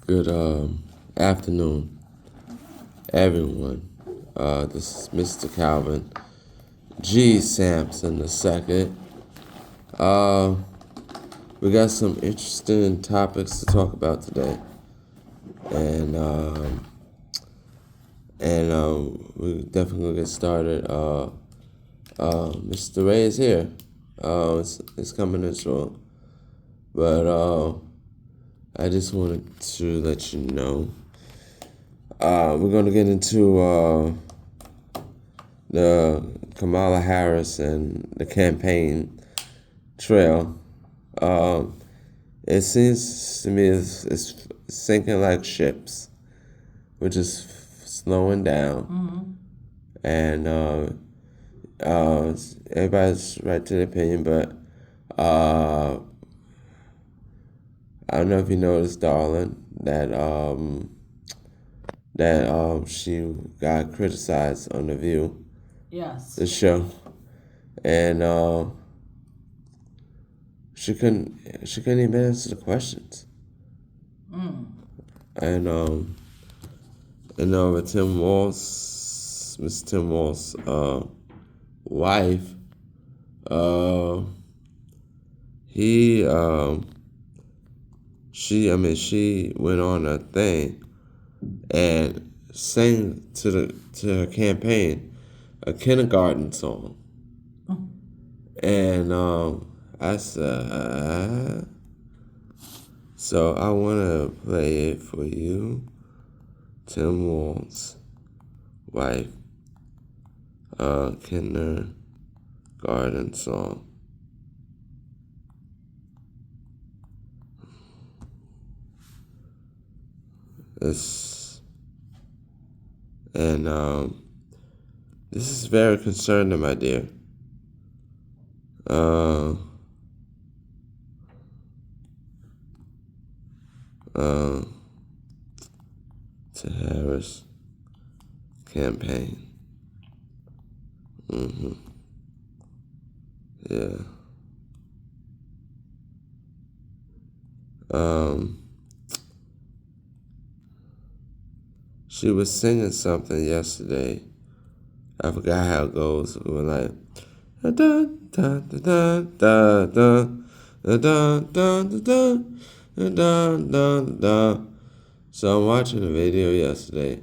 Good afternoon, everyone. This is Mr. Calvin G. Sampson II. Uh, we got some interesting topics to talk about today, and we definitely gonna get started. Mr. Ray is here. It's coming in short, but I just wanted to let you know. We're going to get into the Kamala Harris and the campaign trail. It seems to me it's sinking like ships. We're just slowing down. And everybody's right to their opinion, but I don't know if you noticed, darling, that she got criticized on The View, Yes. the show, and she couldn't even answer the questions. And with Tim Walz, Miss Tim Walz's wife, she went on a thing and sang to her campaign a kindergarten song. And I said, so I want to play it for you. Tim Walz's wife, kindergarten song. This is very concerning, my dear. To Harris campaign. Yeah. She was singing something yesterday. I forgot how it goes. We were like, da da da da da da da da da da da da da. So I'm watching the video yesterday.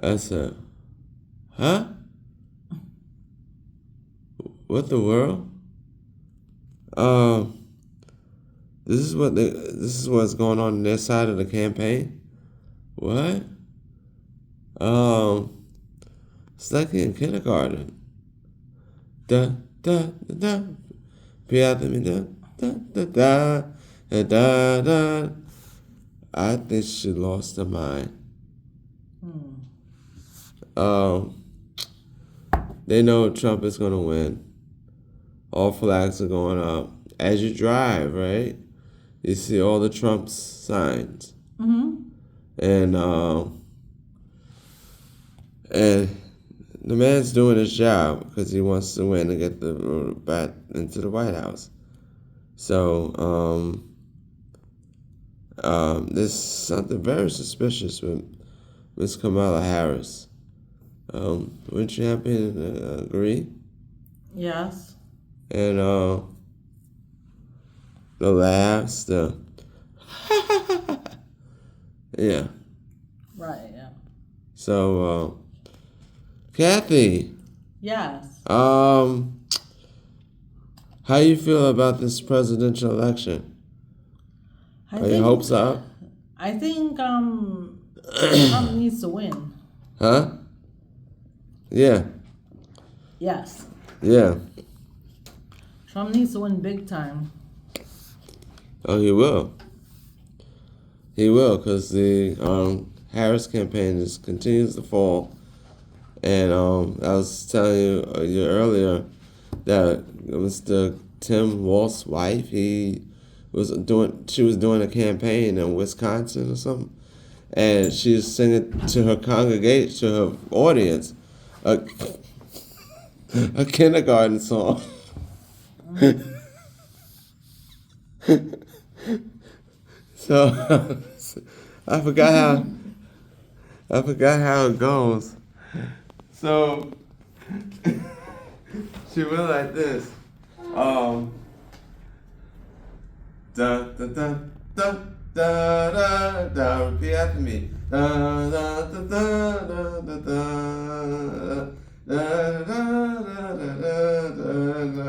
I said, huh? What the world? This is what's going on their side of the campaign? What? It's like in kindergarten. Da da da da. Repeat after me. Da da da da da da. I think she lost her mind. They know Trump is gonna win. All flags are going up. As you drive, right? You see all the Trump signs. And the man's doing his job because he wants to win and get the road back into the White House. So there's something very suspicious with Miss Kamala Harris. Wouldn't you happen to agree? Yes. And the laughs, the yeah. Right, yeah. So Kathy, Yes. how you feel about this presidential election? Are your hopes up? I think Trump needs to win. Huh? Yeah. Yes. Yeah. Trump needs to win big time. Oh, he will. He will, because the Harris campaign just continues to fall. And I was telling you earlier that Mr. Tim Walz's wife, she was doing a campaign in Wisconsin or something, and she was singing to her congregation, to her audience, a kindergarten song. So I forgot how it goes. So she went like this. Da da da da da da da. Repeat after me. Da da da da da da da. Da, da, da, da, da, da.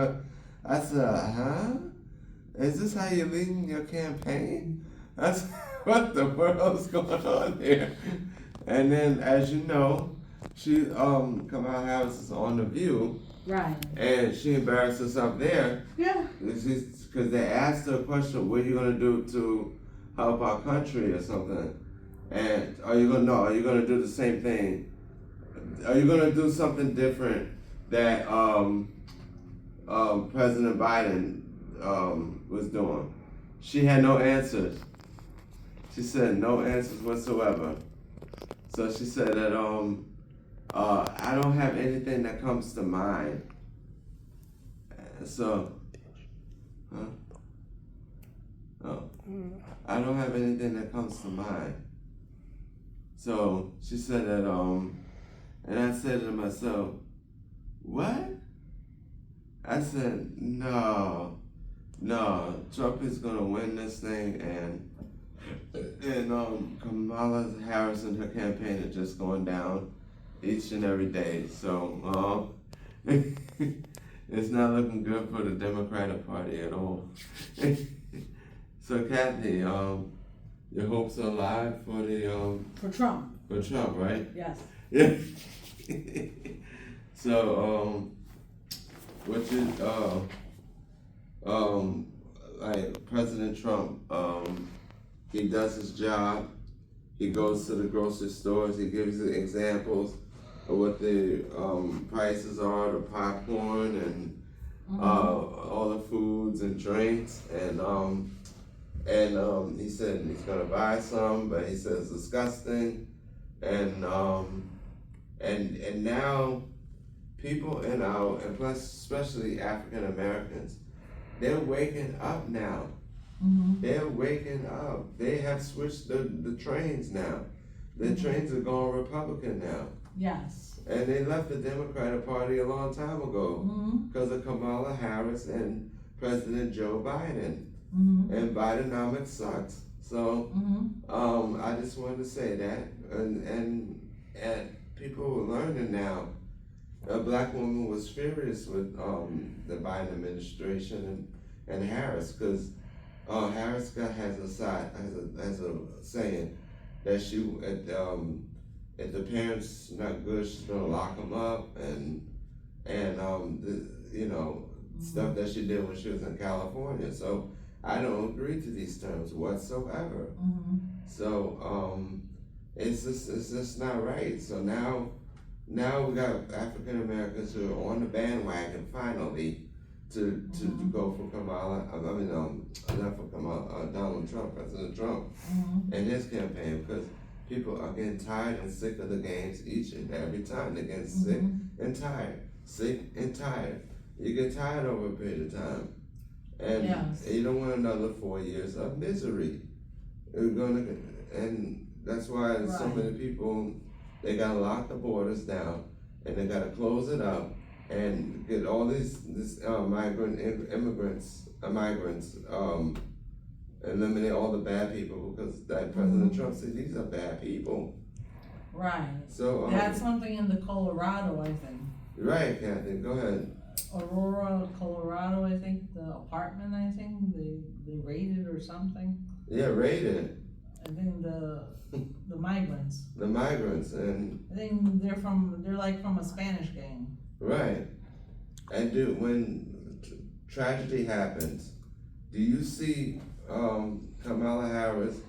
I said, huh? Is this how you're leading your campaign? I said, what the world's going on here? And then, as you know, she Kamala Harris is on The View, Right. and she embarrassed herself there. Yeah. Because they asked her a question, what are you gonna do to help our country or something? And are you gonna do the same thing? Are you gonna do something different that President Biden was doing? She had no answers. She said no answers whatsoever. So she said that I don't have anything that comes to mind. So, huh? Oh, I don't have anything that comes to mind. So she said that and I said to myself, what? I said, no, Trump is gonna win this thing, and Kamala Harris and her campaign are just going down each and every day. So it's not looking good for the Democratic Party at all. So Kathy, your hopes are alive for the For Trump. for Trump, right? Yes. Yeah. So what you like President Trump, he does his job. He goes to the grocery stores. He gives you examples of what the prices are, the popcorn and all the foods and drinks, and he said he's gonna buy some, but he says it's disgusting, and now people and plus especially African Americans, they're waking up now. They're waking up. They have switched the trains now. The trains are going Republican now. Yes. And they left the Democratic Party a long time ago because of Kamala Harris and President Joe Biden. And Bidenomics sucks. So I just wanted to say that. And people are learning now. A black woman was furious with the Biden administration and Harris, because Harris has a saying that if the parents not good, she's gonna lock them up, and stuff that she did when she was in California. So I don't agree to these terms whatsoever. So it's just not right. So now we got African Americans who are on the bandwagon finally to go for Kamala. Not for Kamala, Donald Trump, President Trump, and his campaign, because people are getting tired and sick of the games each and every time. They're getting sick and tired. You get tired over a period of time, and you don't want another 4 years of misery. And that's why so many people, they gotta lock the borders down, and they gotta close it up, and get all these migrants, eliminate all the bad people, because that President Trump said these are bad people. Right. So they had something in the Colorado, I think. Right, Kathy, go ahead. Aurora, Colorado, I think, the apartment, I think, they raided or something. Yeah, raided. I think the migrants. The migrants, and I think they're like from a Spanish gang. Right. And when tragedy happens, do you see Kamala Harris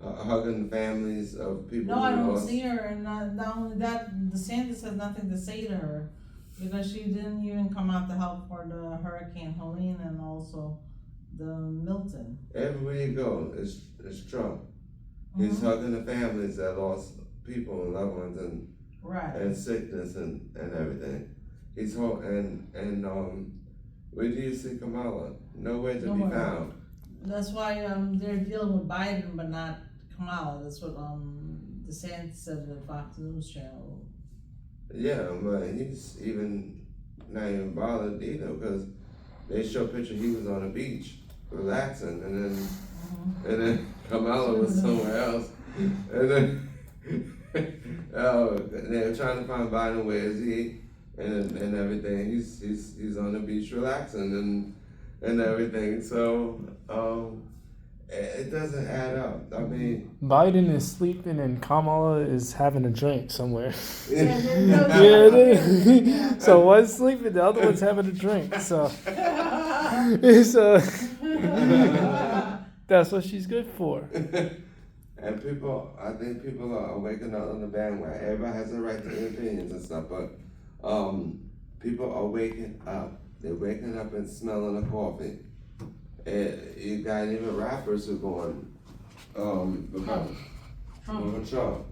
hugging the families of people? No, I don't see her, and not only that, DeSantis has nothing to say to her, because she didn't even come out to help for the Hurricane Helene and also the Milton. Everywhere you go, it's Trump. He's hugging the families that lost people and loved ones and sickness and everything. He's where do you see Kamala? Nowhere to be found. That's why they're dealing with Biden, but not Kamala. That's what DeSantis said to the Fox News channel. Yeah, but he's even not even bothered either because they show a picture he was on the beach relaxing, and then Kamala was somewhere else, and then they were trying to find Biden, where is he, and everything. He's on the beach relaxing and everything. So it doesn't add up. I mean, Biden is sleeping and Kamala is having a drink somewhere. Yeah. So one's sleeping, the other one's having a drink. So that's what she's good for. And I think people are waking up on the bandwagon. Everybody has a right to their opinions and stuff, but people are waking up. They're waking up and smelling the coffee. And you got even rappers who are going Trump.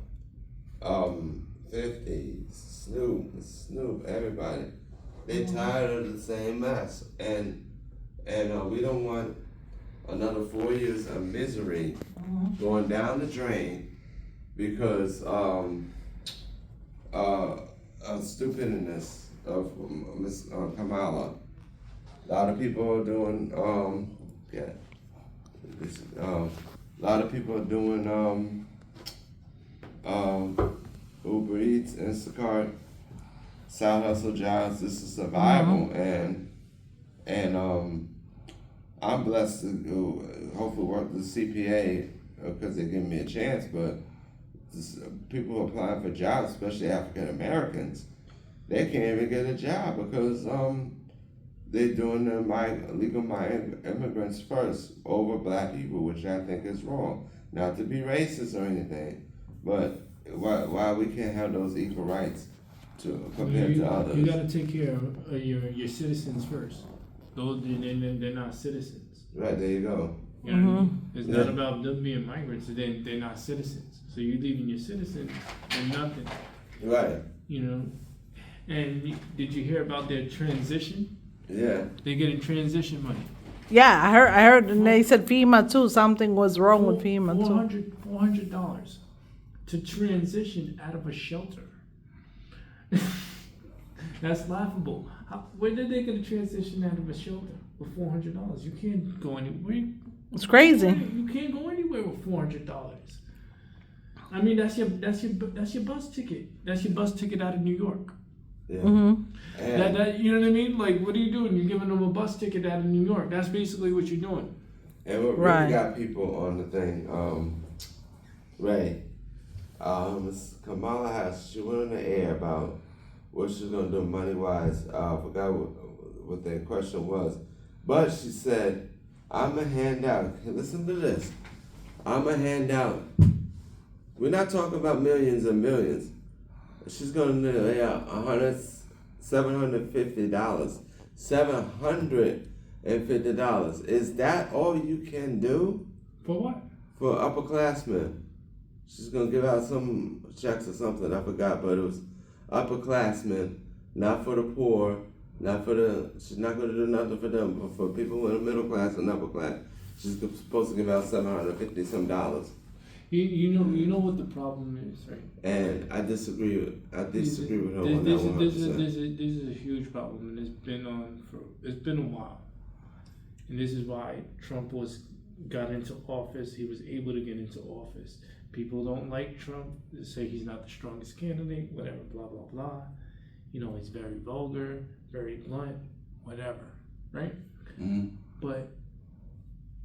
50, Snoop, everybody. They tired of the same mess, and we don't want another 4 years of misery going down the drain because of stupidness of Miss Kamala. A lot of people are doing a lot of people are doing Uber Eats, Instacart, side hustle jobs. This is survival, and I'm blessed to hopefully work the CPA because they're giving me a chance. But people applying for jobs, especially African Americans, they can't even get a job because they're doing the legal immigrants first over black people, which I think is wrong. Not to be racist or anything, but why we can't have those equal rights compared to others? You got to take care of your citizens first. Those they're not citizens. Right, there you go. You know what I mean? It's not about them being migrants. They're not citizens. So you're leaving your citizens and nothing. Right. You know. And did you hear about their transition? Yeah. They're getting transition money. Yeah, I heard, and they said FEMA too. Something was wrong with FEMA too. $400 to transition out of a shelter. That's laughable. Where did they get a transition out of a shelter with $400? You can't go anywhere. It's crazy. You can't go anywhere with $400. I mean, that's your bus ticket. That's your bus ticket out of New York. Yeah. That you know what I mean? Like, what are you doing? You're giving them a bus ticket out of New York. That's basically what you're doing. And we really got people on the thing. Ray, Kamala Harris, she went on the air about what she's gonna do money wise. I forgot what the question was, but she said, "I'm gonna hand out." Listen to this. I'm gonna hand out. We're not talking about millions and millions. She's gonna lay out $750. $750. Is that all you can do? For what? For upperclassmen. She's gonna give out some checks or something, I forgot, but it was upperclassmen, not for the poor, she's not gonna do nothing for them, but for people in the middle class and upper class. She's supposed to give out $750 some dollars. You know what the problem is, right? And I disagree with her on that 100%. This is a huge problem, and it's been a while. And this is why Trump got into office. He was able to get into office. People don't like Trump. They say he's not the strongest candidate, whatever, blah, blah, blah. You know, he's very vulgar, very blunt, whatever, right? Mm-hmm. But,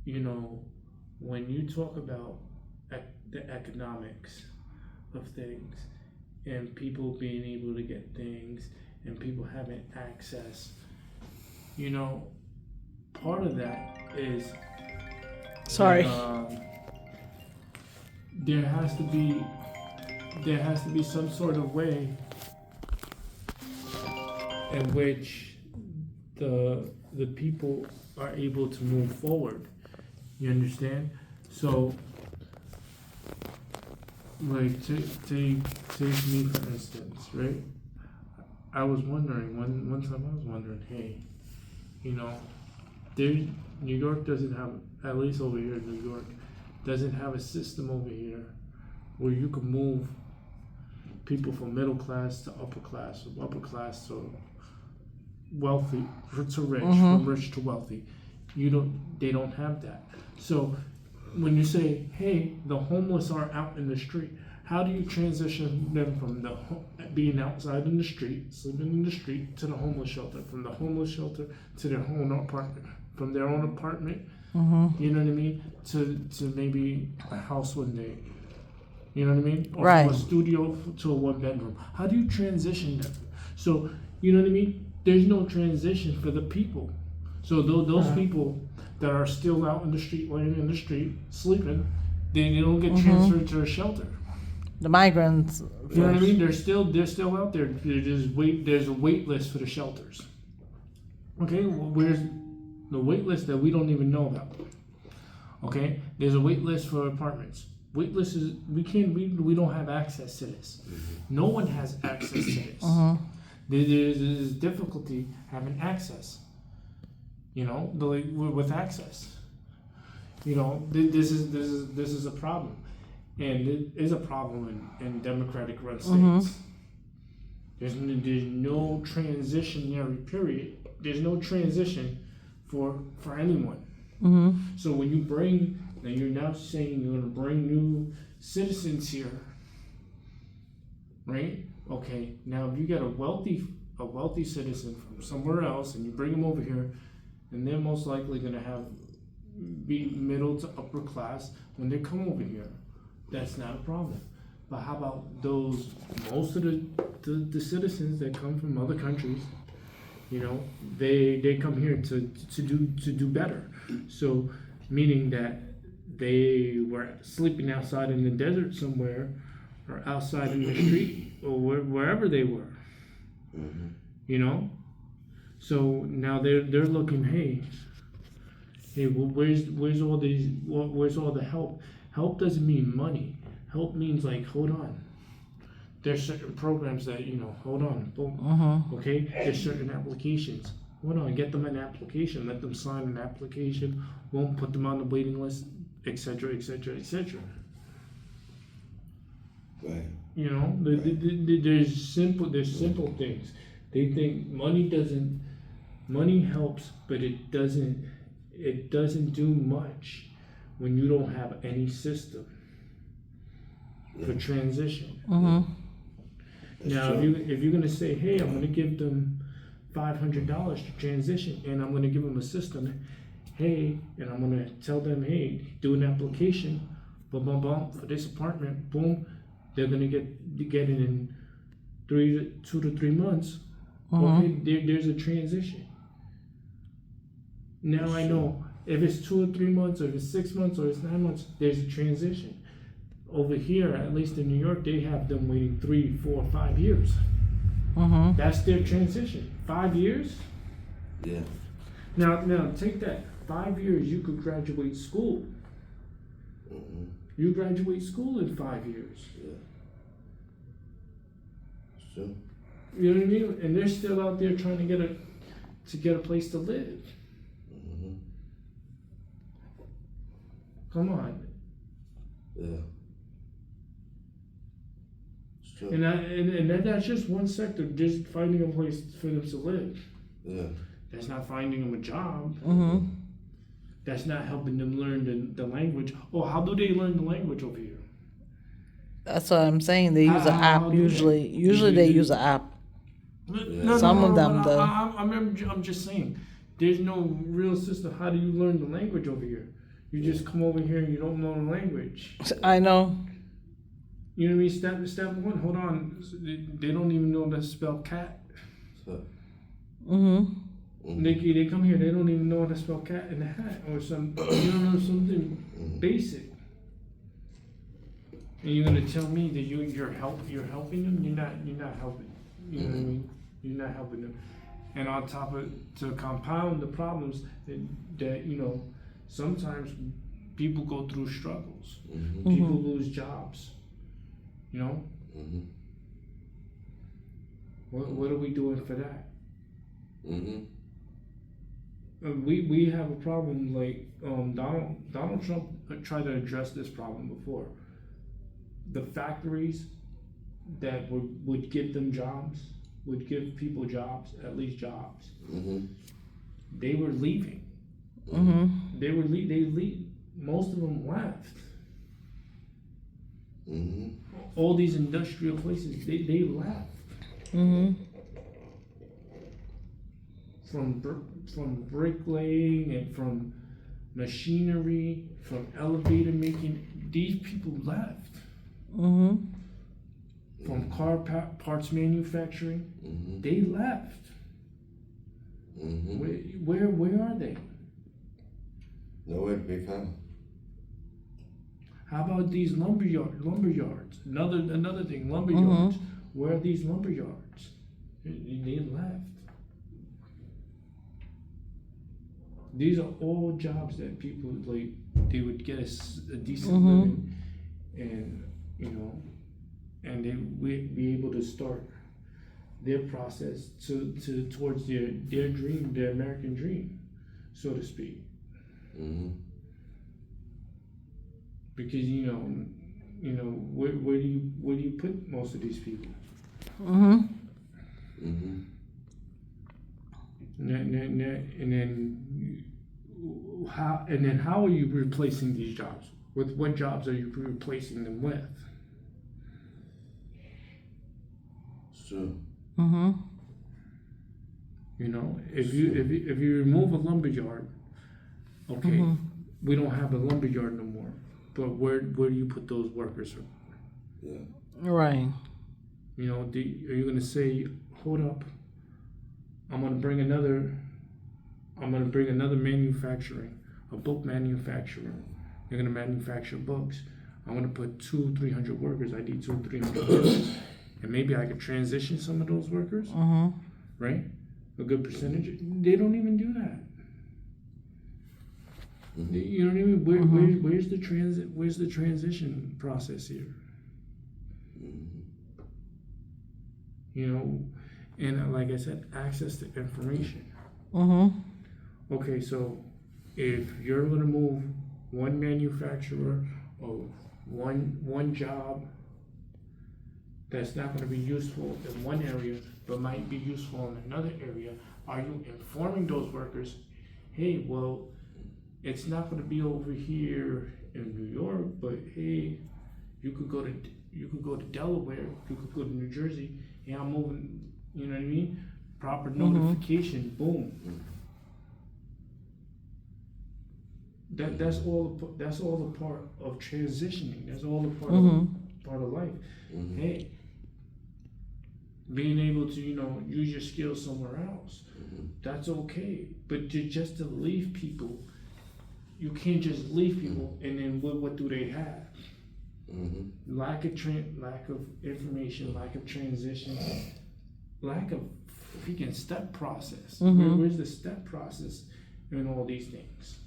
you know, when you talk about the economics of things and people being able to get things and people having access, you know, part of that is there has to be some sort of way in which the people are able to move forward. You understand? So, like, take me for instance, right? I was wondering one time. I was wondering, hey, you know, New York doesn't have, at least over here in New York, doesn't have a system over here where you can move people from middle class to upper class, or upper class to wealthy to rich, from rich to wealthy. They don't have that. So when you say, hey, the homeless are out in the street, how do you transition them from being outside in the street, sleeping in the street, to the homeless shelter, from the homeless shelter to their own apartment, from their own apartment, you know what I mean, to maybe a house one day, you know what I mean, or Right. from a studio to a one bedroom? How do you transition them? So, you know what I mean? There's no transition for the people. So those people that are still out in the street, laying in the street, sleeping, they don't get transferred to a shelter. The migrants. You know what I mean? They're still out there. There's a wait list for the shelters. Okay, well, where's the wait list that we don't even know about? Okay, there's a wait list for apartments. Wait list is we don't have access to this. No one has access to this. There's difficulty having access. You know, with access. You know, this is a problem, and it is a problem in democratic run states. There's no transitionary period. There's no transition for anyone. So when you're now saying you're going to bring new citizens here, right? Okay, now if you get a wealthy citizen from somewhere else and you bring them over here, and they're most likely going to be middle to upper class when they come over here. That's not a problem. But how about most of the citizens that come from other countries? You know, they come here to do better. So meaning that they were sleeping outside in the desert somewhere, or outside in the street, or wherever they were. You know. So now they're looking, hey, well, where's all the help? Help doesn't mean money. Help means like, hold on. There's certain programs that, hold on, boom. Okay, there's certain applications. Hold on, get them an application, let them sign an application, boom, put them on the waiting list, etc., etc., etc. Right. You know, there's simple things. They think money helps, but it doesn't do much when you don't have any system for transition. Now, if you're gonna say, hey, I'm gonna give them $500 to transition, and I'm gonna give them a system, hey, and I'm gonna tell them, hey, do an application, boom, boom, boom, for this apartment, boom, they're gonna get it in 2 to 3 months. Okay, there's a transition. Now I know if it's 2 or 3 months, or if it's 6 months, or it's 9 months, there's a transition. Over here, at least in New York, they have them waiting 3, 4, 5 years. That's their transition. 5 years? Yeah. Now take that. 5 years, you could graduate school. You graduate school in 5 years. Yeah. Sure. You know what I mean? And they're still out there trying to get a place to live. Come on. Yeah. It's true. And that's just one sector, just finding a place for them to live. Yeah. That's not finding them a job. That's not helping them learn the language. Oh, how do they learn the language over here? That's what I'm saying. They use an app usually. Usually they use an app. No, Some of them do. I'm just saying, there's no real system. How do you learn the language over here? You just come over here and you don't know the language. I know. You know what I mean? Step one, hold on. They don't even know how to spell cat. They come here, they don't even know how to spell cat in the hat or something. You don't know something basic. And you're gonna tell me that you're helping them? You're not helping. You know what I mean? You're not helping them. And on top of to compound the problems that sometimes people go through struggles. People lose jobs. You know? What are we doing for that? we have a problem like Donald Trump tried to address this problem before. The factories that would give them jobs, would give people jobs, at least jobs. Mm-hmm. They were leaving. Mm-hmm. They leave. Most of them left. Mm-hmm. All these industrial places, they left. Mm-hmm. From bricklaying and from machinery, from elevator making, these people left. Mm-hmm. From car parts manufacturing, Mm-hmm. they left. Mm-hmm. Where are they? Nowhere to be found. How about these lumber yards? Another thing, lumber yards. Where are these lumber yards? They left. These are all jobs that people like. They would get a decent living, and and they would be able to start their process towards their dream, their American dream, so to speak. Mm-hmm. Because where do you put most of these people? Mm-hmm. Mm-hmm. And then how are you replacing these jobs? With what jobs are you replacing them with? Sure. Mm-hmm. If you remove a lumber yard, okay, we don't have a lumber yard no more. But where do you put those workers? Yeah. Right. Are you gonna say, hold up, I'm gonna bring another manufacturing, a book manufacturer. They're gonna manufacture books. I'm gonna put 200-300 workers. I need 200-300 workers, and maybe I could transition some of those workers, right? A good percentage. They don't even do that. Mm-hmm. You know what I mean? Where's the transit? Where's the transition process here? And like I said, access to information. Okay, so if you're gonna move one manufacturer or one job that's not gonna be useful in one area but might be useful in another area, are you informing those workers, hey, well, it's not gonna be over here in New York, but hey, you could go to Delaware, you could go to New Jersey. Yeah, I'm moving. You know what I mean? Proper notification. Boom. That's all the part of transitioning. That's all the part of life. Mm-hmm. Hey, being able to use your skills somewhere else. That's okay. But just to leave people, you can't just leave people and then what do they have? Lack of information, lack of transition, lack of freaking step process. Where's the step process in all these things?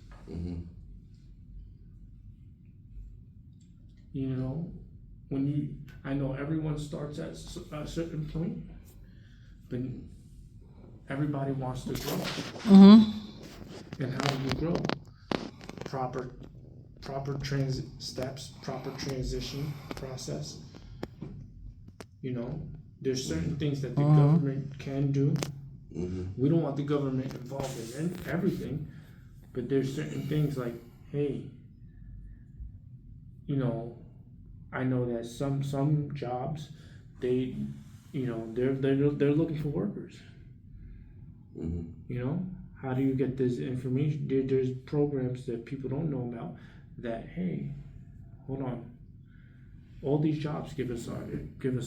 I know everyone starts at a certain point, but everybody wants to grow. And how do you grow? Proper transit steps, proper transition process. There's certain things that the government can do. We don't want the government involved in everything, but there's certain things like, hey, I know that some jobs, they're looking for workers. How do you get this information? There's programs that people don't know about that, hey, hold on. All these jobs give us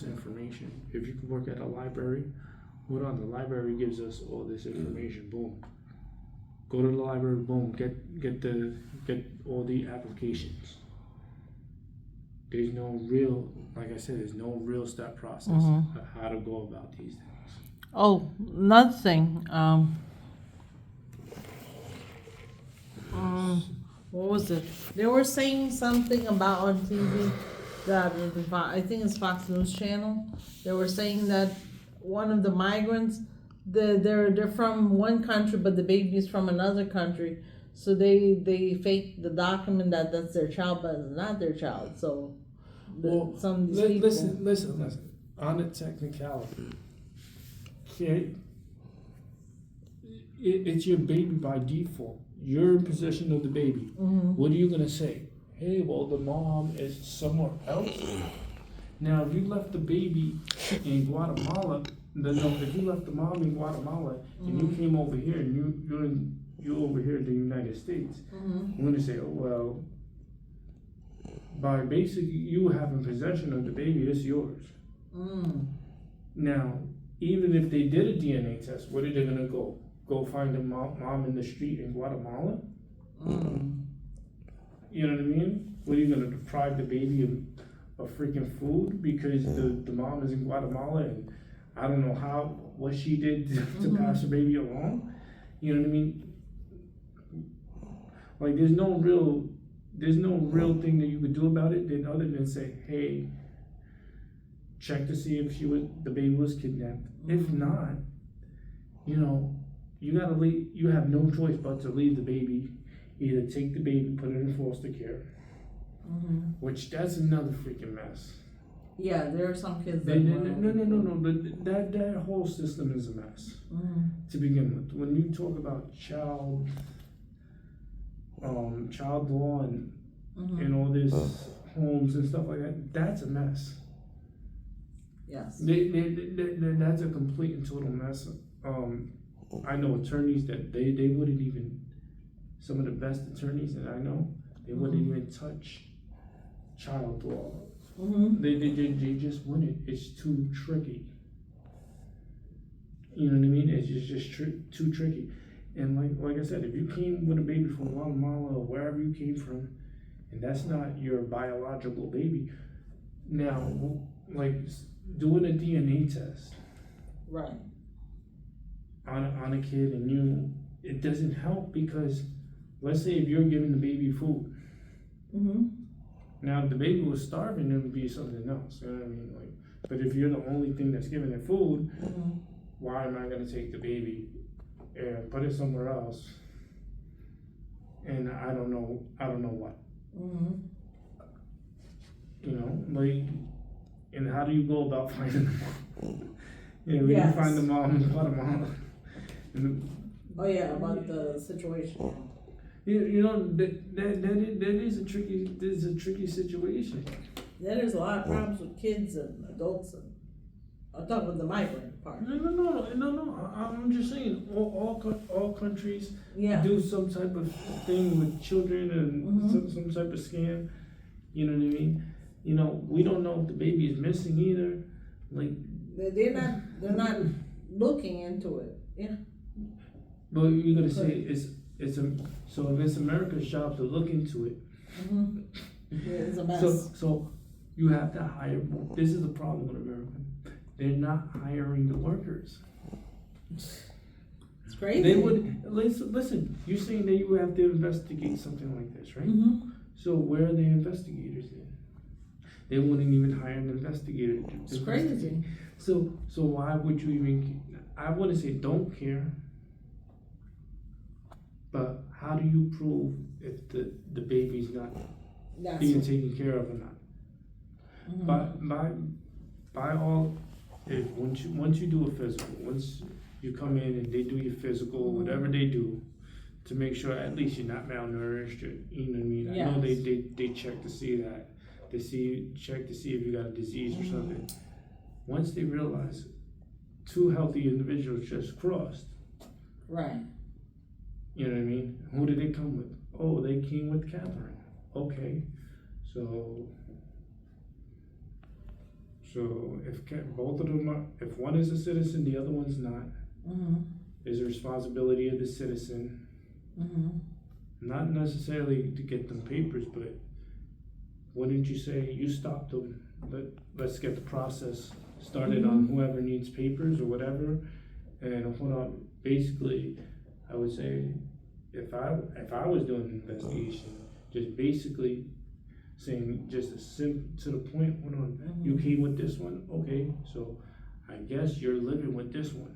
information. If you can work at a library, hold on, the library gives us all this information. Boom. Go to the library, boom, get all the applications. There's no real, like I said, there's no real step process of how to go about these things. Oh, another thing. What was it? They were saying something about on TV that I think it's Fox News Channel. They were saying that one of the migrants they're from one country, but the baby's from another country. So they fake the document that that's their child, but it's not their child. So some of these people. Listen. On a technicality, okay, it's your baby by default. You're in possession of the baby. Mm-hmm. What are you gonna say? Hey, well, the mom is somewhere else. Now, if you left the baby in Guatemala, if you left the mom in Guatemala and you came over here and you're over here in the United States, I'm gonna say, oh well, by basically you having possession of the baby, it's yours. Now, even if they did a DNA test, where are they gonna go? Go find a mom in the street in Guatemala? You know what I mean? What are you gonna deprive the baby of freaking food because the mom is in Guatemala and I don't know what she did to pass her baby along? You know what I mean? Like there's no real thing that you could do about it than other than say, hey, check to see if the baby was kidnapped. If not, you gotta leave. You have no choice but to leave the baby. Either take the baby, put it in foster care, which that's another freaking mess. Yeah, there are some kids that no. But that whole system is a mess to begin with. When you talk about child law and all this homes and stuff like that, that's a mess. Yes. That's a complete and total mess. I know attorneys that they wouldn't even, some of the best attorneys that I know, they wouldn't even touch child law. They just wouldn't. It's too tricky. You know what I mean? It's just too tricky. And like I said, if you came with a baby from Guatemala or wherever you came from, and that's not your biological baby, now, like doing a DNA test, right, on a kid, and it doesn't help because, let's say if you're giving the baby food, now if the baby was starving, it would be something else. You know what I mean? But if you're the only thing that's giving it food, why am I going to take the baby and put it somewhere else? And I don't know what. And how do you go about finding the mom? You find the mom in Guatemala. About the situation. That is a tricky situation. There's a lot of problems with kids and adults. I'm talking about the migrant part. No. I'm just saying, all countries do some type of thing with children and some type of scam. You know what I mean? We don't know if the baby is missing either. Like they're not looking into it. Yeah. But you're gonna say so if it's America's job to look into it. It's a mess. So you have to hire more. This is the problem with America. They're not hiring the workers. It's crazy. They would listen. You're saying that you have to investigate something like this, right? So where are the investigators then? They wouldn't even hire an investigator. It's crazy. So why would you even? I wouldn't say don't care. But how do you prove if the baby's not being taken care of or not? By all, if once you do a physical, once you come in and they do your physical, whatever they do, to make sure at least you're not malnourished, you know what I mean? Yes. I know they check to see that, check to see if you got a disease or something. Once they realize two healthy individuals just crossed, right? You know what I mean? Who did they come with? Oh, they came with Catherine. Okay, so if both of them are, if one is a citizen, the other one's not, is the responsibility of the citizen. Not necessarily to get them papers, but wouldn't you say you stopped them? Let's get the process started on whoever needs papers or whatever, and hold on. Basically, I would say if I was doing an investigation, just basically saying just to the point. Hold on, you came with this one, okay? So I guess you're living with this one.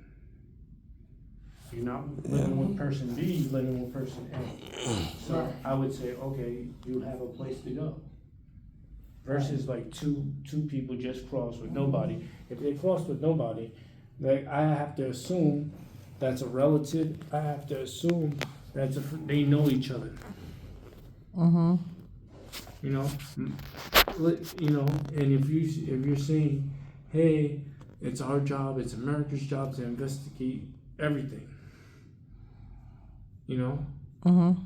You're not living with person B, you're living with person A. So I would say, okay, you have a place to go. Versus like two people just cross with nobody. If they cross with nobody, like I have to assume that's a relative. I have to assume they know each other. Mm-hmm. You know, and if you're saying, hey, it's our job, it's America's job to investigate everything. You know. Mm-hmm.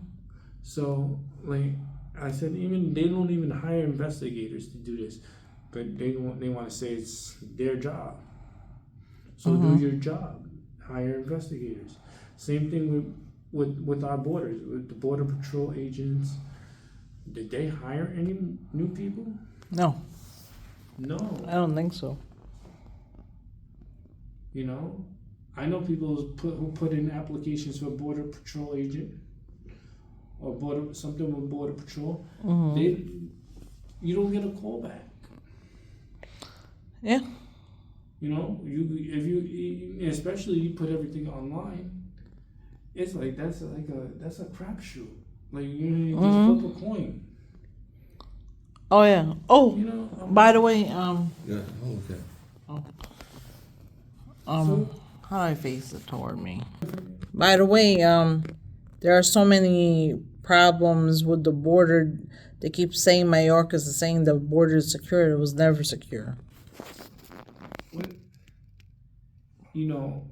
So like I said, even they don't even hire investigators to do this, but they want to say it's their job. So do your job. Hire investigators. Same thing with our borders, with the border patrol agents. Did they hire any new people? No, No. I don't think so. You know, I know people who put in applications for border patrol agent or something with border patrol. You don't get a call back. Yeah. You know, especially you put everything online. It's like that's a crapshoot. Like you just flip a coin. Oh yeah. Oh, You know. by the way, Yeah. Okay. So- how do I face it toward me? By the way, there are so many problems with the border. They keep saying Mayorkas is saying the border is secure. It was never secure. You know,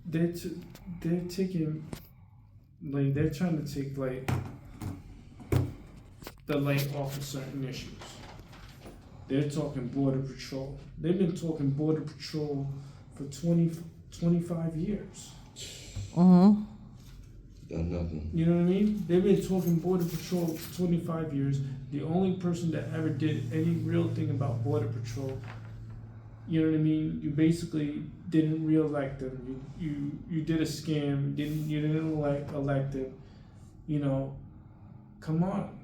they're taking, like, they're trying to take, like, the light off of certain issues. They're talking border patrol. They've been talking border patrol for 25 years. Mm-hmm. Done nothing. You know what I mean? They've been talking border patrol for 25 years. The only person that ever did any real thing about border patrol, you know what I mean? You basically didn't re-elect them. You did a scam. You didn't elect them. You know, come on.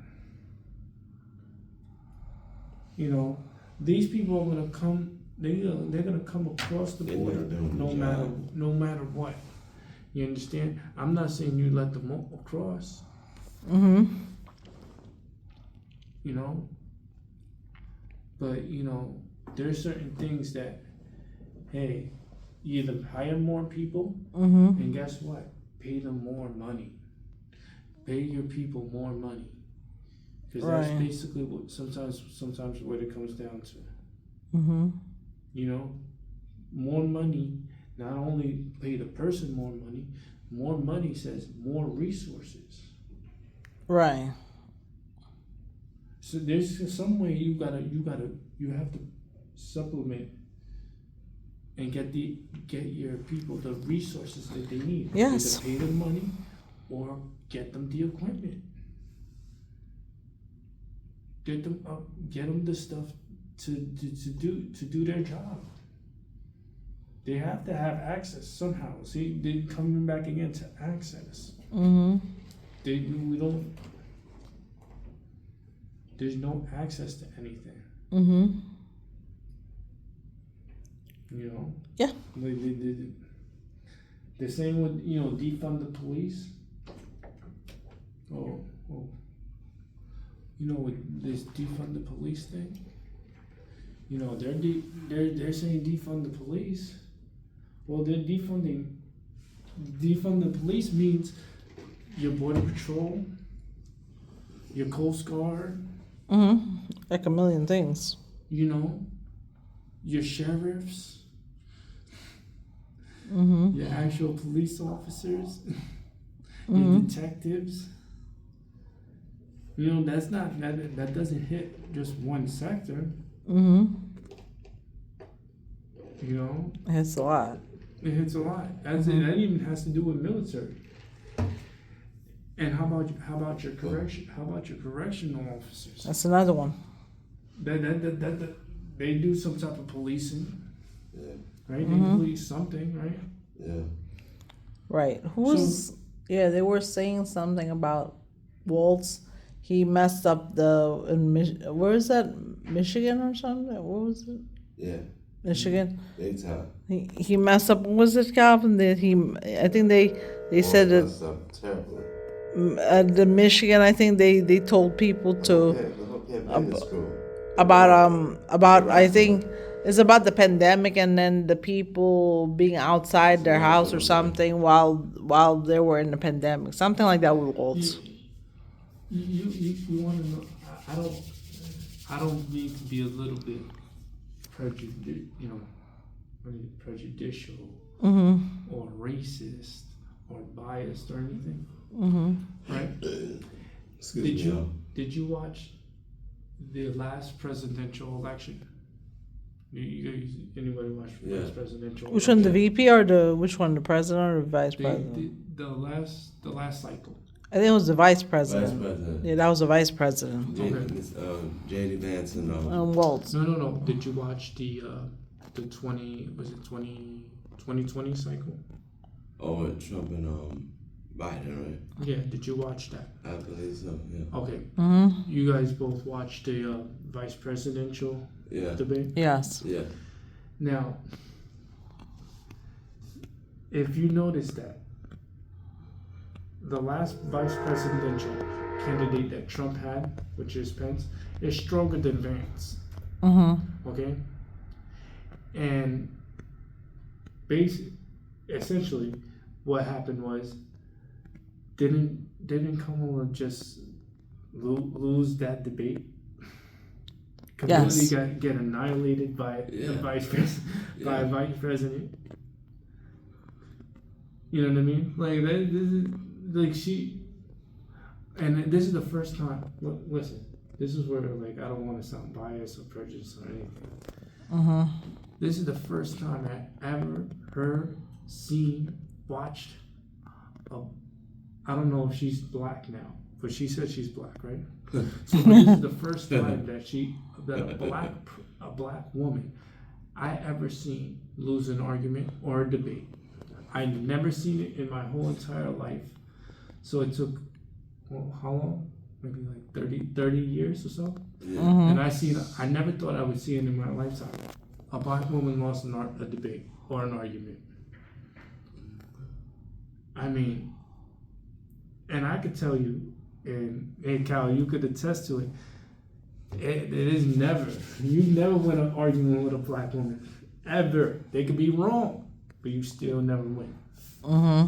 You know, these people are gonna come. They're gonna come across the border no matter what. You understand? I'm not saying you let them across. Mm-hmm. You know, but you know, there's certain things that, hey, you either hire more people, and guess what? Pay them more money. Pay your people more money, because that's Right. basically what sometimes what it comes down to. Mm-hmm. You know, more money. Not only pay the person more money says more resources. Right. So there's some way you have to supplement and get your people the resources that they need. Yes. Either pay them money or get them the equipment. Get them the stuff to do their job. They have to have access somehow. See, they're coming back again to access. Mm-hmm. There's no access to anything. Mm-hmm. You know? Yeah. They're saying with, defund the police. Oh. You know, with this defund the police thing. You know, they're saying defund the police. Well, they're defund the police means your border patrol, your Coast Guard, Mm-hmm. Like a million things. you know, your sheriffs, Mm-hmm. your actual police officers, your Mm-hmm. detectives. You know, that doesn't hit just one sector. Mm-hmm. You know, It's a lot. it hits a lot. That even has to do with military. And how about your correction? How about your correctional officers? That's another one. That they do some type of policing, Yeah. right? They police something, right? Yeah. Right. Yeah, they were saying something about Waltz. He messed up where is that? Michigan or something? What was it? Yeah. Michigan. Big time. He messed up. What was it, Calvin? That I think they said that Messed up terribly. the Michigan. I think they told people The to whole campaign is screwed. about I think it's about the pandemic and then the people being outside their house or something while they were in the pandemic. Something like that with Waltz. You want to know? I don't mean to be a little bit prejudicial or racist or biased or anything. Right? Did you watch the last presidential election? Anybody watch the last presidential? Which one, the VP or which one, the president or the vice president? The last cycle. I think it was the vice president. Vice president. Yeah, that was the vice president. J.D. Vance and Waltz. No. Did you watch the 2020 cycle? Oh, with Trump and Biden, right? Yeah. Did you watch that? I believe so. Yeah. Okay. You guys both watched the vice presidential debate? Yes. Yeah. Now, if you notice that the last vice presidential candidate that Trump had, which is Pence, is stronger than Vance. Okay? And essentially what happened was didn't Kamala just lose that debate? Completely get annihilated by the vice president. You know what I mean? Like this is like this is the first time. Listen, this is where like I don't want to sound biased or prejudiced or anything. This is the first time I ever heard, seen, watched. I don't know if she's black now, but she said she's black, right? So this is the first time that a black woman I ever seen lose an argument or a debate. I'd never seen it in my whole entire life. So it took, how long? Maybe like 30 years or so. Yeah. And I never thought I would see it in my lifetime. A black woman lost a debate or an argument. I mean, and I could tell you, and hey Cal, you could attest to it. It is never, you never win an argument with a black woman. Ever. They could be wrong, but you still never win.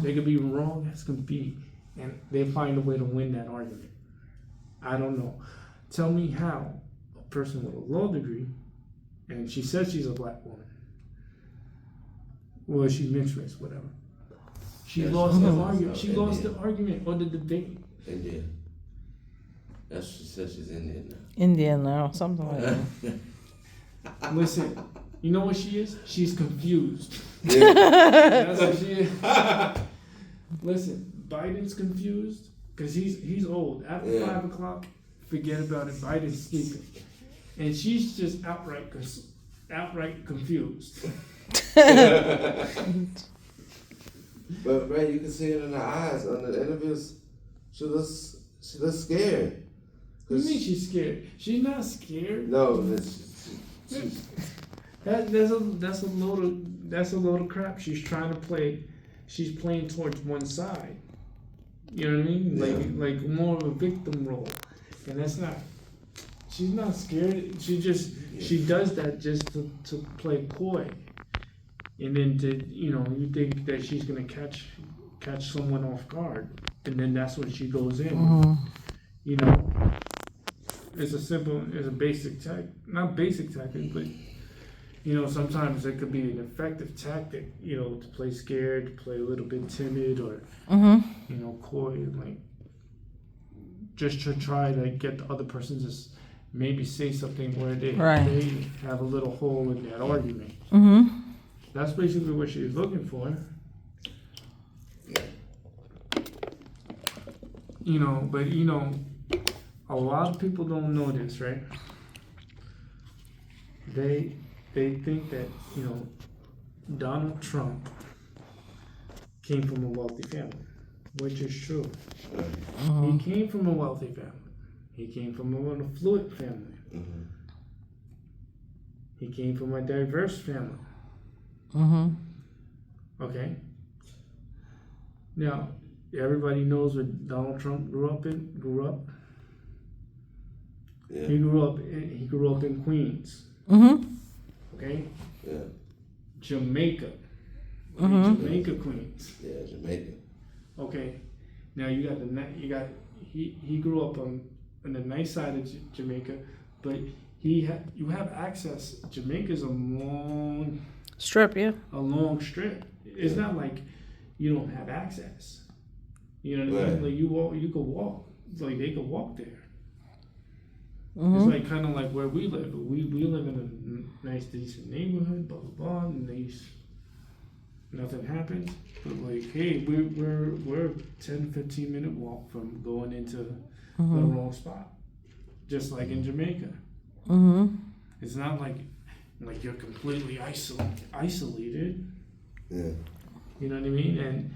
They could be wrong as can be, and they find a way to win that argument. I don't know. Tell me how a person with a law degree, and she says she's a black woman, well, she's mixed race, whatever. She lost the argument. She lost the argument or the debate. Indian. That's what she said. She's Indian now. Indian now, something like that. Listen, you know what she is? She's confused. Yeah. That's what she is. Listen, Biden's confused because he's old. After 5 o'clock, forget about it. Biden's sleeping, and she's just outright confused. But Ray, you can see it in her eyes on the interviews. She looks scared. What do you mean she's scared? She's not scared. No, that's a load of crap. She's trying to play. She's playing towards one side. You know what I mean? Like more of a victim role, and that's not. She's not scared. She does that just to play coy, and then you think that she's gonna catch someone off guard, and then that's when she goes in. You know, it's a basic not basic tactic, but sometimes it could be an effective tactic. To play scared, to play a little bit timid, or coy, like just to try to get the other person to maybe say something where they have a little hole in that argument. That's basically what she's looking for. But a lot of people don't know this, right? They think that, Donald Trump came from a wealthy family, which is true. He came from a wealthy family. He came from an affluent family. He came from a diverse family. Okay. Now, everybody knows where Donald Trump grew up. Yeah. He grew up in Queens. Okay. Yeah. Jamaica. Jamaica, Queens. Yeah, Jamaica. Okay. Now he grew up on the nice side of Jamaica, but you have access. Jamaica's a long Strip, yeah. a long strip. It's not like you don't have access. You know what I mean? Right. Like you could walk. It's like they could walk there. Mm-hmm. It's like kind of like where we live. We live in a nice, decent neighborhood. Blah blah blah. Nice. Nothing happens. But like, hey, we're 10, 15-minute walk from going into the wrong spot. Just like in Jamaica. It's not like you're completely isolated. Yeah. You know what I mean? And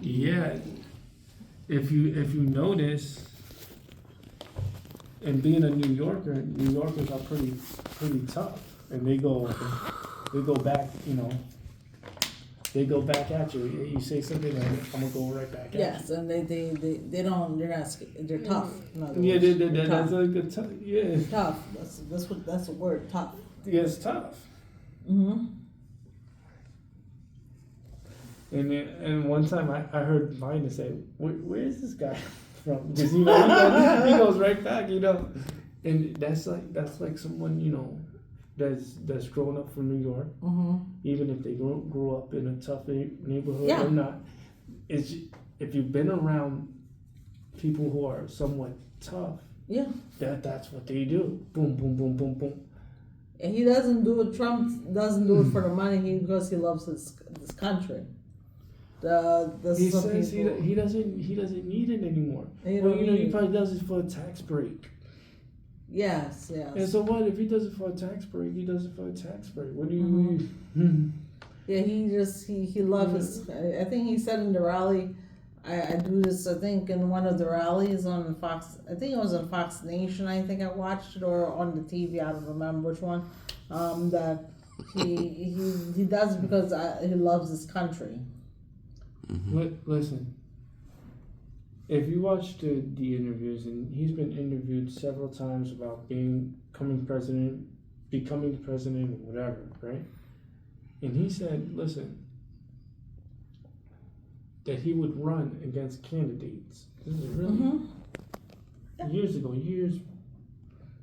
yeah, if you notice, and being a New Yorker, New Yorkers are pretty tough, and they go back. You know, they go back at you. You say something, and I'm gonna go right back at you. Yes, and they don't. They're not. They're tough. Yeah, They're that's like a tough. Yeah, tough. That's a word. Tough. yeah, it's tough. And one time I heard Vine say, where is this guy from? Because he goes right back, and that's like someone that's grown up from New York, even if they grew up in a tough neighborhood or not. It's if you've been around people who are somewhat tough, that's what they do. Boom, boom, boom, boom, boom. And he doesn't do it. Trump doesn't do it for the money. Because he loves this country. He says he doesn't need it anymore. He probably does it for a tax break. Yes. And so what if he does it for a tax break? He does it for a tax break. What do you mean? Yeah, he loves his. I think he said in the rally, I do this. I think in one of the rallies on Fox. I think it was on Fox Nation. I think I watched it, or on the TV. I don't remember which one. That he does it because he loves his country. Listen, if you watch the interviews, and he's been interviewed several times about becoming president, or whatever, right? And he said, listen, that he would run against candidates. This is really years ago,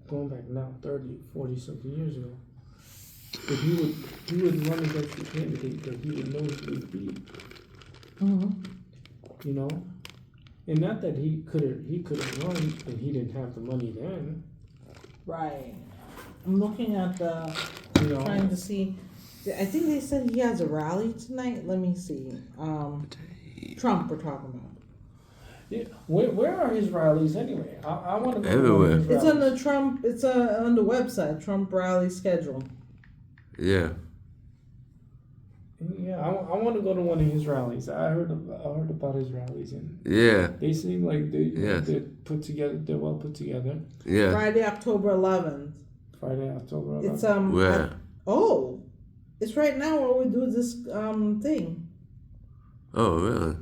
going back now, 30, 40 something years ago. If he would run against the candidate that he would know he would beat. You know, and not that he couldn't run and he didn't have the money then. Right. I'm looking at trying to see. I think they said he has a rally tonight. Let me see. Trump we're talking about. Yeah. Where are his rallies anyway? I want to go everywhere. It's on the Trump. It's on the website. Trump rally schedule. Yeah. Yeah, I want to go to one of his rallies. I heard about his rallies, and they seem like they're put together. They're well put together. Yeah. Friday, October 11th. Friday, October 11th. It's Where? It's right now where we do this thing. Oh, really?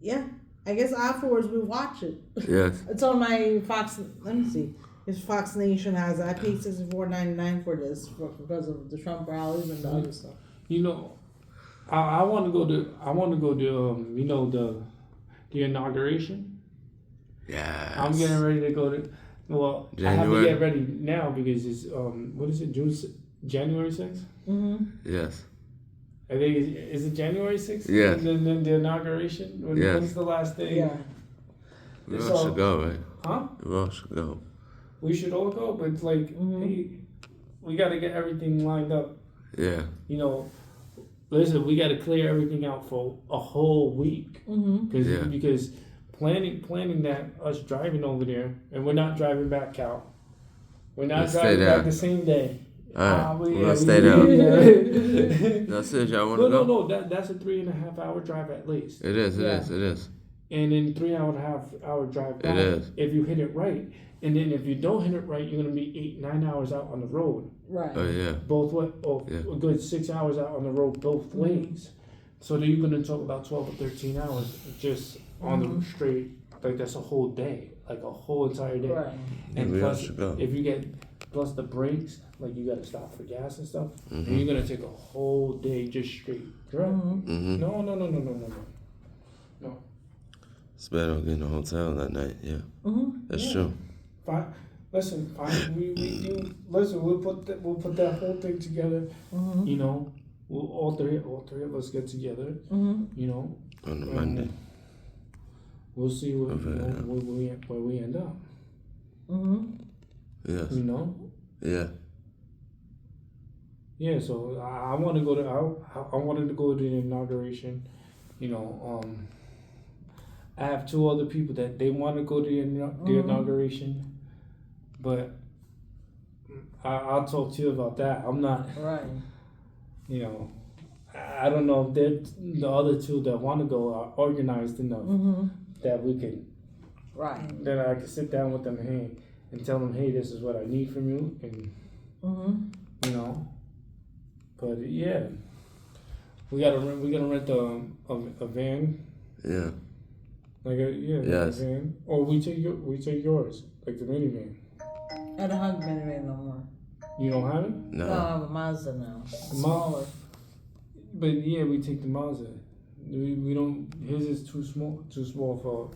Yeah, I guess afterwards we watch it. Yes. It's on my Fox. Let me see. If Fox Nation has it. I paid $64.99 for this because of the Trump rallies and the other stuff. You know. I want to go to the inauguration. Yeah. I'm getting ready to go to. Well, January. I have to get ready now because it's what is it, January 6th? Yes. I think is it January 6th? Yes. The inauguration. When's the last day? Yeah. We all should go, right? Huh? We all should go. We should all go, but it's like hey, we got to get everything lined up. Yeah. Listen, we got to clear everything out for a whole week because planning that us driving over there, and we're not driving back, Cal. We're not driving back the same day. Alright, we're gonna stay down. That's it, y'all want to go? No, that's a 3.5 hour drive at least. It is. and then 3.5 hour drive back. It is. If you hit it right, and then if you don't hit it right, you're gonna be 8-9 hours out on the road. Right. Oh yeah. Both way, Yeah. a good 6 hours out on the road both ways. So then you're gonna talk about 12 or 13 hours just on the straight. Like that's a whole day, like a whole entire day. Right. And we plus, should go. if you get plus the breaks, like you gotta stop for gas and stuff, Mm-hmm. and you're gonna take a whole day just straight. Right? Mm-hmm. No. It's better than getting a hotel that night. Yeah. That's Yeah. true. Fine. Listen, fine. Listen. We'll put that whole thing together. You know, we'll all three of us get together. You know, On the and Monday. We'll see what, Okay, where we end up. Yes. You know. Yeah. Yeah. So I want to go to. I wanted to go to the inauguration. You know. I have 2 other people that they want to go to the inauguration, but I'll talk to you about that. I'm not. Right. You know, I don't know if the other 2 that want to go are organized enough that we can. Right. That I can sit down with them and tell them, hey, this is what I need from you, and you know. But yeah, we gotta rent a van. Yeah. Like Yes. a van, or we take yours, like the minivan. I don't have minivan no more. You don't have it, No, I have a Mazda now. Smaller. but yeah, we take the Mazda. We don't. His is too small for.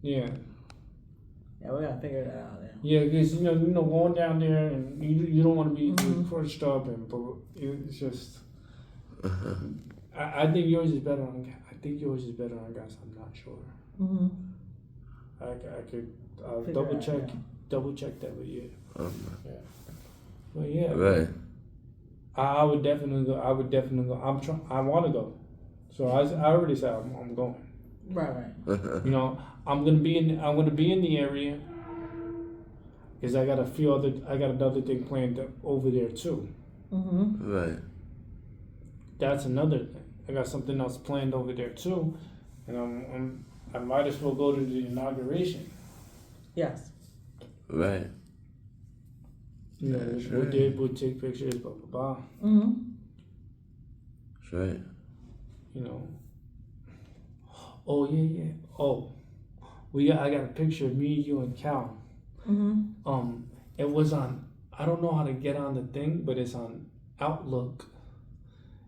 Yeah. Yeah, we gotta figure that out. Yeah, because you know, going down there and you don't want to be pushed up but it's just. I think yours is better on. I think yours is better on gas. I'm not sure. I'll double check that with you. Yeah. But yeah. Right. I would definitely go. I want to go. So I already said I'm going. Right. You know, I'm gonna be in the area because I got another thing planned over there too. Right. That's another thing. I got something else planned over there too, and I might as well go to the inauguration. Yes. Right. You know, That's we'll take pictures, blah blah blah. That's right. You know. Oh yeah. Oh, I got a picture of me, you, and Cal. It was on. I don't know how to get on the thing, but it's on Outlook.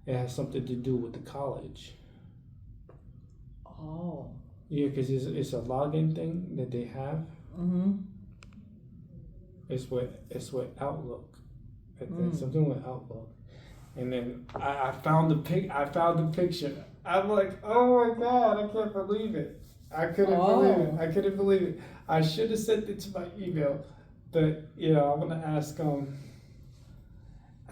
It has something to do with the college. Oh. Yeah, because it's a login thing that they have. It's with Outlook. I think something with Outlook. And then I found the picture. I'm like, oh my God, I can't believe it. I couldn't believe it. I should have sent it to my email, but you know, I'm gonna ask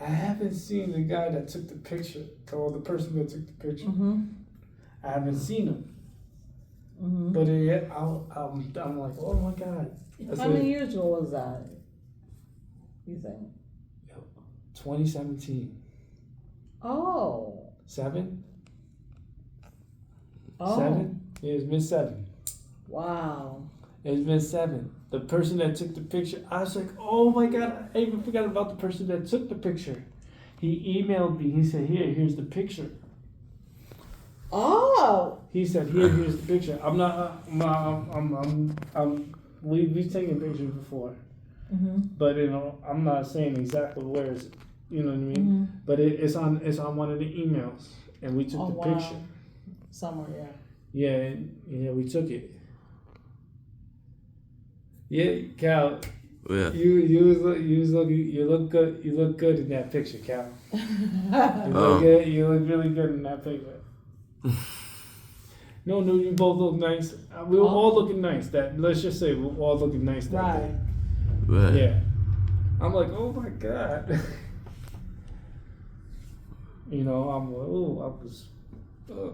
I haven't seen the guy that took the picture, or the person that took the picture. I haven't seen him. But I'm like, oh my God. How many years ago was that? You think? 2017. Oh. 7? Oh. 7? Yeah, it's been 7. Wow. It's been 7. The person that took the picture, I was like, oh my God, I even forgot about the person that took the picture. He emailed me. He said, here's the picture. Oh. He said, here's the picture. We've taken pictures before. But you know, I'm not saying exactly where it's, you know what I mean? But it's on one of the emails, and we took the picture. Somewhere, yeah. Yeah, we took it. Yeah, Cal. Yeah. You look good. You look good in that picture, Cal. You look really good in that picture. No, you both look nice. We were all looking nice. Let's just say we were all looking nice that day. Right. Yeah. I'm like, oh my God. You know, I'm like, I was. Wow.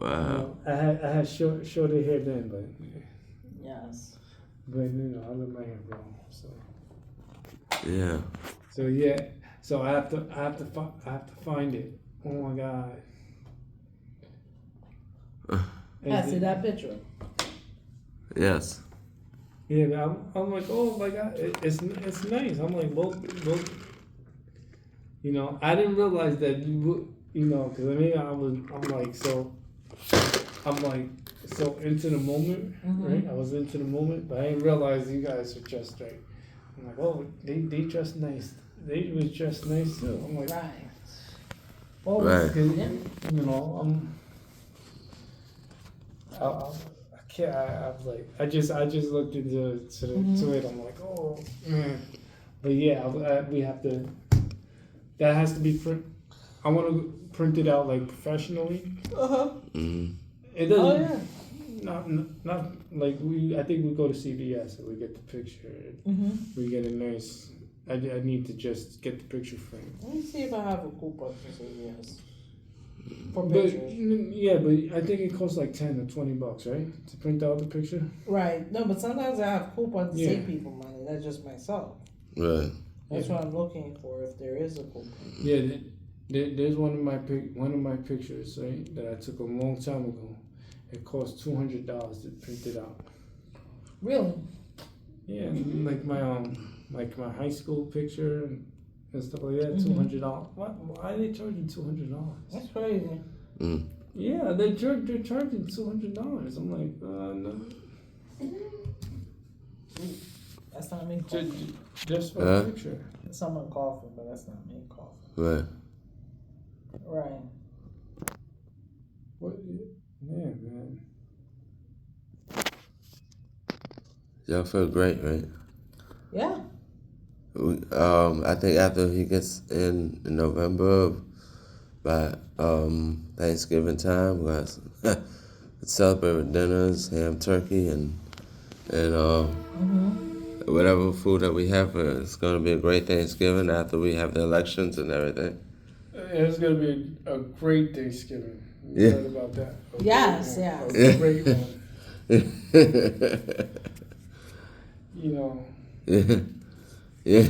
You know, I had shorter hair then, but. Yes. But you know, I let my hair grow. So. Yeah. So yeah. So I have to find it. Oh my God. I see that picture. Yes. Yeah, I'm like, oh my God, it's nice. I'm like, well, you know, I didn't realize that you would, you know, because I mean, I'm like so into the moment, right? I was into the moment, but I didn't realize you guys were dressed right. I'm like, oh, they dressed nice. They was dressed nice too. I'm like, Right. oh, Right. you know, I can't. I was like, I just looked into to it. I'm like, oh man, but yeah, we have to. That has to be print. I want to print it out like professionally. Mm-hmm. It doesn't. Oh yeah. Not like we. I think we go to CVS and we get the picture. We get a nice. I need to just get the picture framed. Let me see if I have a coupon for CVS. For But pictures. yeah, but I think it costs like $10 or $20, right, to print out the picture. Right. No, but sometimes I have coupons to Yeah. save people money. That's just myself. Right. That's what I'm looking for. If there is a coupon. Yeah, there's one of my pictures, right, that I took a long time ago. It cost $200 to print it out. Really? Yeah, like my high school picture and stuff like that. $200. Why are they charging $200? That's crazy. Mm. Yeah, they're charging $200. I'm like, no. That's not me coughing. Just for a picture. It's someone coughing, but that's not me coughing. Right. Right. What? Yeah, man. Y'all feel great, right? Yeah. I think after he gets in November, by Thanksgiving time, we're gonna celebrate with dinners, ham, turkey, and whatever food that we have. It's gonna be a great Thanksgiving after we have the elections and everything. It's gonna be a great Thanksgiving. You Yeah. heard about that? Yes, great yes. one. A great one. You know, Yeah. Yeah.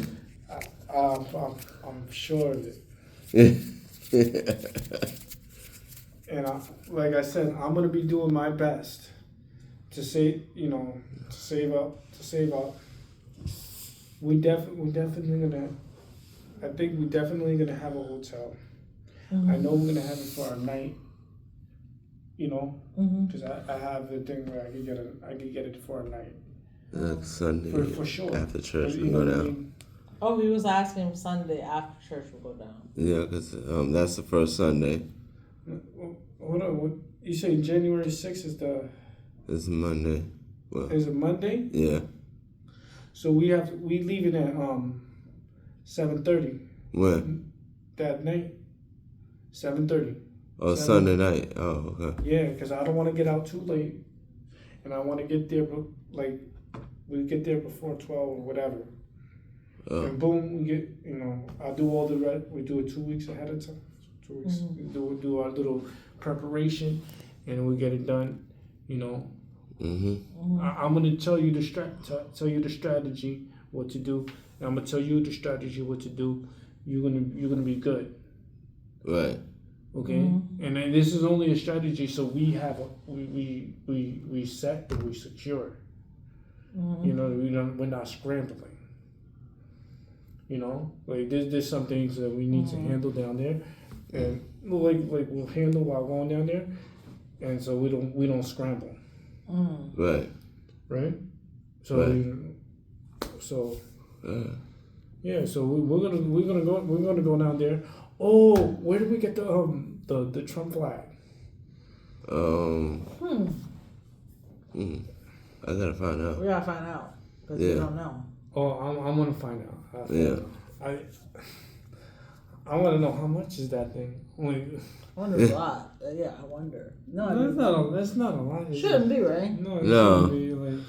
I'm sure of it. And like I said, I'm gonna be doing my best to save up. We definitely gonna. I think we definitely gonna have a hotel. I know we're gonna have it for our night. You know, because I have the thing where I could get it for a night. Like Sunday For sure. after church You we know go what I down. mean? Oh, he was asking Sunday after church will go down. Yeah, because that's the first Sunday. Hold on, what you say? January 6th is It's Monday. Well, is a Monday. yeah. So we leaving at 7:30 When? that night. 7:30. Oh, Sunday night. Oh, okay. Yeah, because I don't want to get out too late, and I want to get there we get there before 12 or whatever. And boom, we get I'll do all the we do it 2 weeks ahead of time. 2 weeks. We do our little preparation, and we get it done. I'm gonna tell you the strategy what to do. And I'm gonna tell you the strategy what to do. You're gonna be good. Right. Okay. And then this is only a strategy, so we have we set and we secure. We're not scrambling. Like there's some things that we need to handle down there, and like we'll handle while going down there, and so we don't scramble. Right. Right. So Right. yeah. So we're gonna go down there. Oh, where did we get the Trump flag? I gotta find out. We gotta find out because we don't know. Oh, I'm gonna find out. Yeah. I want to know how much is that thing. Like, I wonder a lot. Yeah, I wonder. No, that's not a lot. Shouldn't be, right? No, it No. shouldn't be like.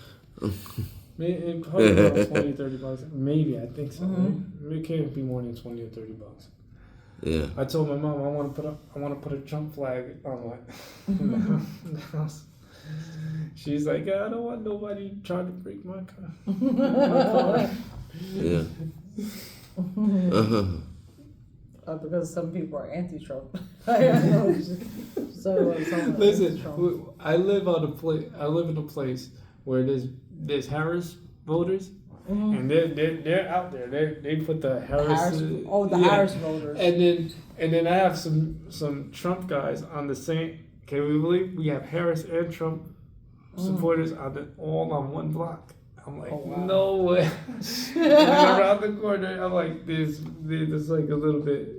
It probably about $20, $30. Maybe I think so. Right? It can't be more than $20 or $30. Yeah. I told my mom I want to put a Trump flag on in the house. She's like, I don't want nobody trying to break my car. Yeah. because some people are anti-Trump. I don't know. So some are Listen, anti-Trump. I live in a place where there's Harris voters, and they're out there. They put the Harris. The Harris voters. And then I have some Trump guys on the same. Can we believe we have Harris and Trump supporters all on one block? I'm like, no way. And around the corner, I'm like, there's like a little bit.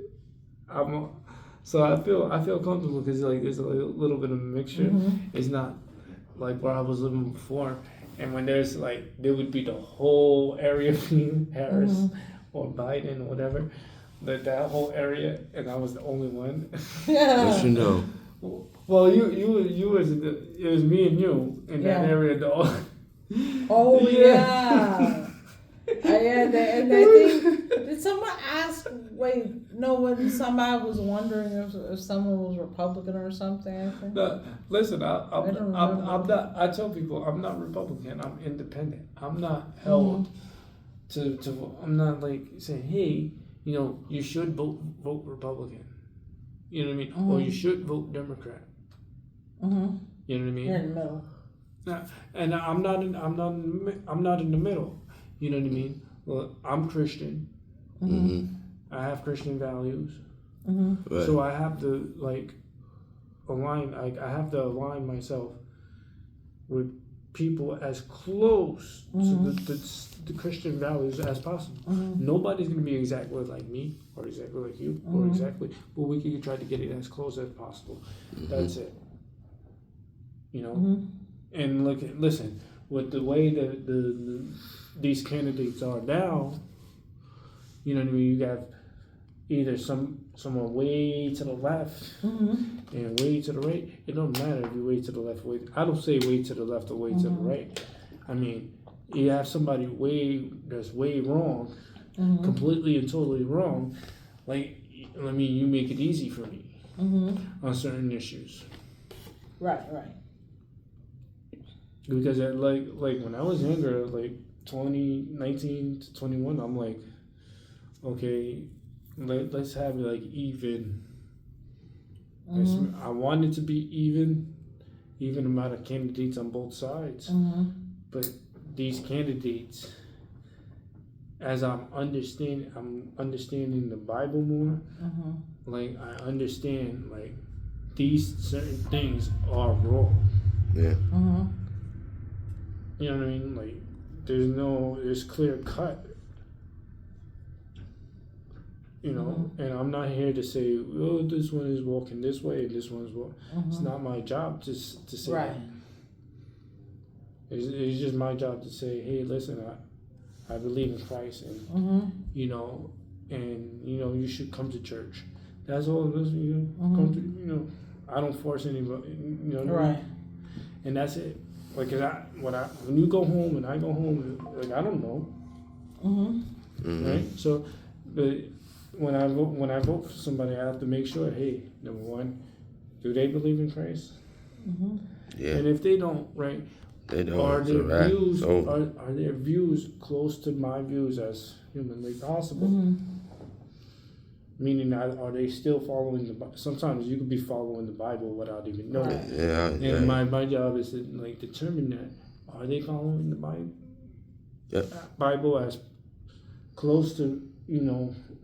So I feel comfortable because like there's a little bit of a mixture. It's not like where I was living before, and when there's like there would be the whole area being Harris or Biden or whatever, that whole area, and I was the only one. But you know. Well, you was it was me and you in that area though. Oh yeah. And I think did someone ask? Wait, no. When somebody was wondering if someone was Republican or something, I think. No, listen, don't I'm not. I tell people I'm not Republican. I'm independent. I'm not held to. I'm not like saying, hey, you know, you should vote Republican. You know what I mean? Or you should vote Democrat. You know what I mean? You're in the middle. And I'm not in the middle. You know what I mean? Well, I'm Christian. I have Christian values. Right. So I have to like align. I have to align myself with people as close to the Christian values as possible. Nobody's gonna be exactly like me or exactly like you or exactly, but we can try to get it as close as possible. That's it. You know. And listen, with the way the these candidates are now, you know what I mean. You got either some are way to the left and way to the right. It don't matter if you way to the left, I don't say way to the left or way to the right. I mean, you have somebody that's way wrong, completely and totally wrong. Like, I mean, you make it easy for me on certain issues. Right. Because like when I was younger, like 19 to 21, I'm like, okay, let's have it like even. I want it to be even amount of candidates on both sides. But these candidates, as I'm understanding the Bible more. Like I understand like these certain things are wrong. Yeah. You know what I mean? Like, there's clear cut. You know, and I'm not here to say, oh, this one is walking this way and this one's walking. It's not my job to say that. It's just my job to say, hey, listen, I believe in Christ, and you know, you should come to church. That's all. Come to, I don't force anybody. You know, Right. And that's it. Like, when you go home and I go home, like I don't know, right? So, but when I vote for somebody, I have to make sure. Hey, number one, do they believe in Christ? Yeah. And if they don't, right? They don't. Are their Right. views Oh. are their views close to my views as humanly possible? Meaning that are they still following the Bible? Sometimes you could be following the Bible without even knowing. Right. Yeah. And my job is to like determine that are they following the Bible? Yep. Bible as close to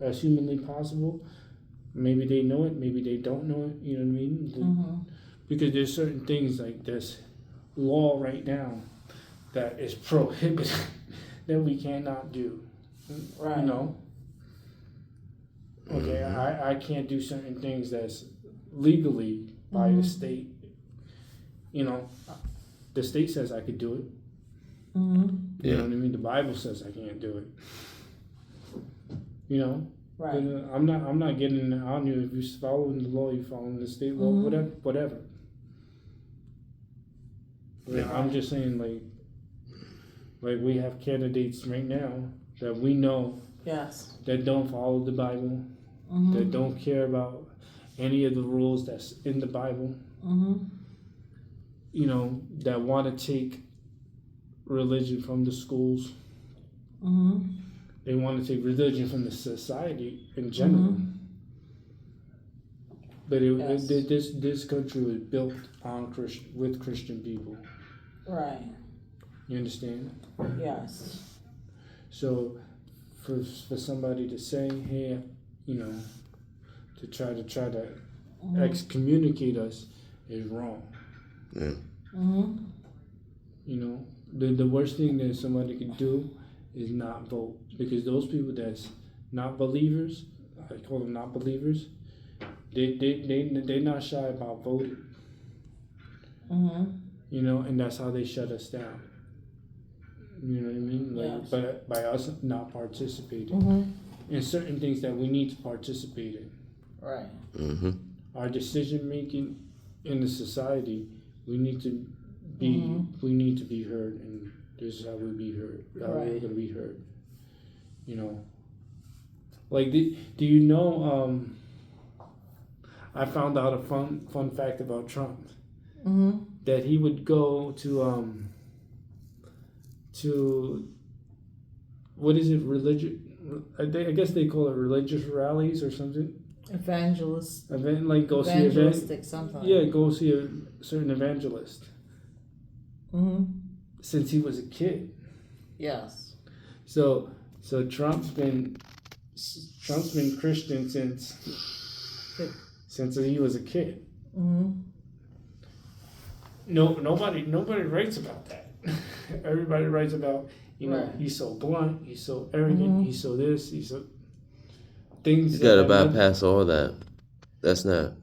as humanly possible. Maybe they know it, maybe they don't know it. You know what I mean? Because there's certain things like this law right now that is prohibited that we cannot do. Right. You know. Okay, I can't do certain things that's legally by the state. You know, the state says I could do it. You know what I mean? The Bible says I can't do it. You know, Right. I'm not getting it on you. If you're following the law, you're following the state law, whatever. Yeah, I'm just saying, like we have candidates right now that we know Yes. that don't follow the Bible, that don't care about any of the rules that's in the Bible. You know, that want to take religion from the schools. They want to take religion from the society in general. But Yes. this country was built on with Christian people. Right. You understand? Yes. So for somebody to say, hey, you know, to try to excommunicate us is wrong. Yeah. You know, the worst thing that somebody could do is not vote, because those people that's not believers, I call them not believers, they not shy about voting. You know, and that's how they shut us down. You know what I mean? Like, Yes. but by us not participating in certain things that we need to participate in. Right. Our decision making in the society, we need to be heard, and this is how we be heard. How we're gonna be heard. You know, like do you know? I found out a fun fact about Trump. That he would go to what is it, I guess they call it religious rallies or something. Evangelist. Event, like go see Evangelistic something. Yeah, go see a certain evangelist. Since he was a kid. Yes. So Trump's been Christian since he was a kid. Nobody writes about that. Everybody writes about, you know, he's so blunt, he's so arrogant, he's so this, he's so things. You gotta bypass all that. That's not.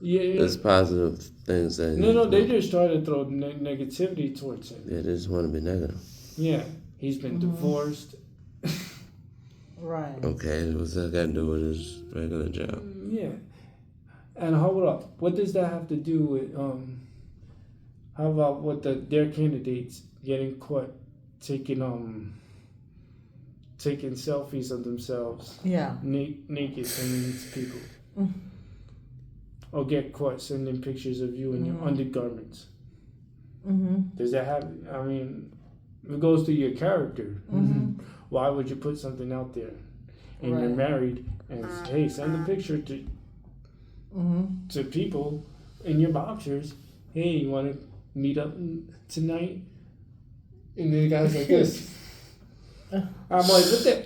Yeah. There's positive things that. No, they just try to throw negativity towards him. Yeah, they just want to be negative. Yeah, he's been divorced. Right. Okay, what's that got to do with his regular job? Yeah, and hold up, what does that have to do with How about what their candidates getting caught taking selfies of themselves? Yeah. Naked sending to people. Or get caught sending pictures of you in your undergarments. Does that have? I mean, it goes to your character. Why would you put something out there, and you're married, and hey, send a picture to people in your boxers? Hey, you want to meet up tonight? And then the guy's like this. I'm like, what the?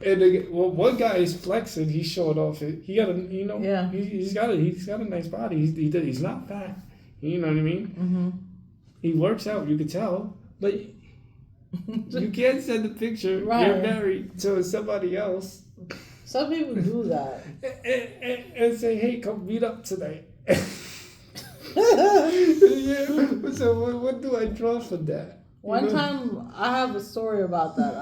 And one guy is flexing. He showed off. He got a, you know, he's got a nice body. He's not fat. You know what I mean? He works out. You can tell, but you can't send a picture. Right. You're married to somebody else. Some people do that. And say, hey, come meet up tonight. Yeah. So what do I draw from that? One time, I have a story about that.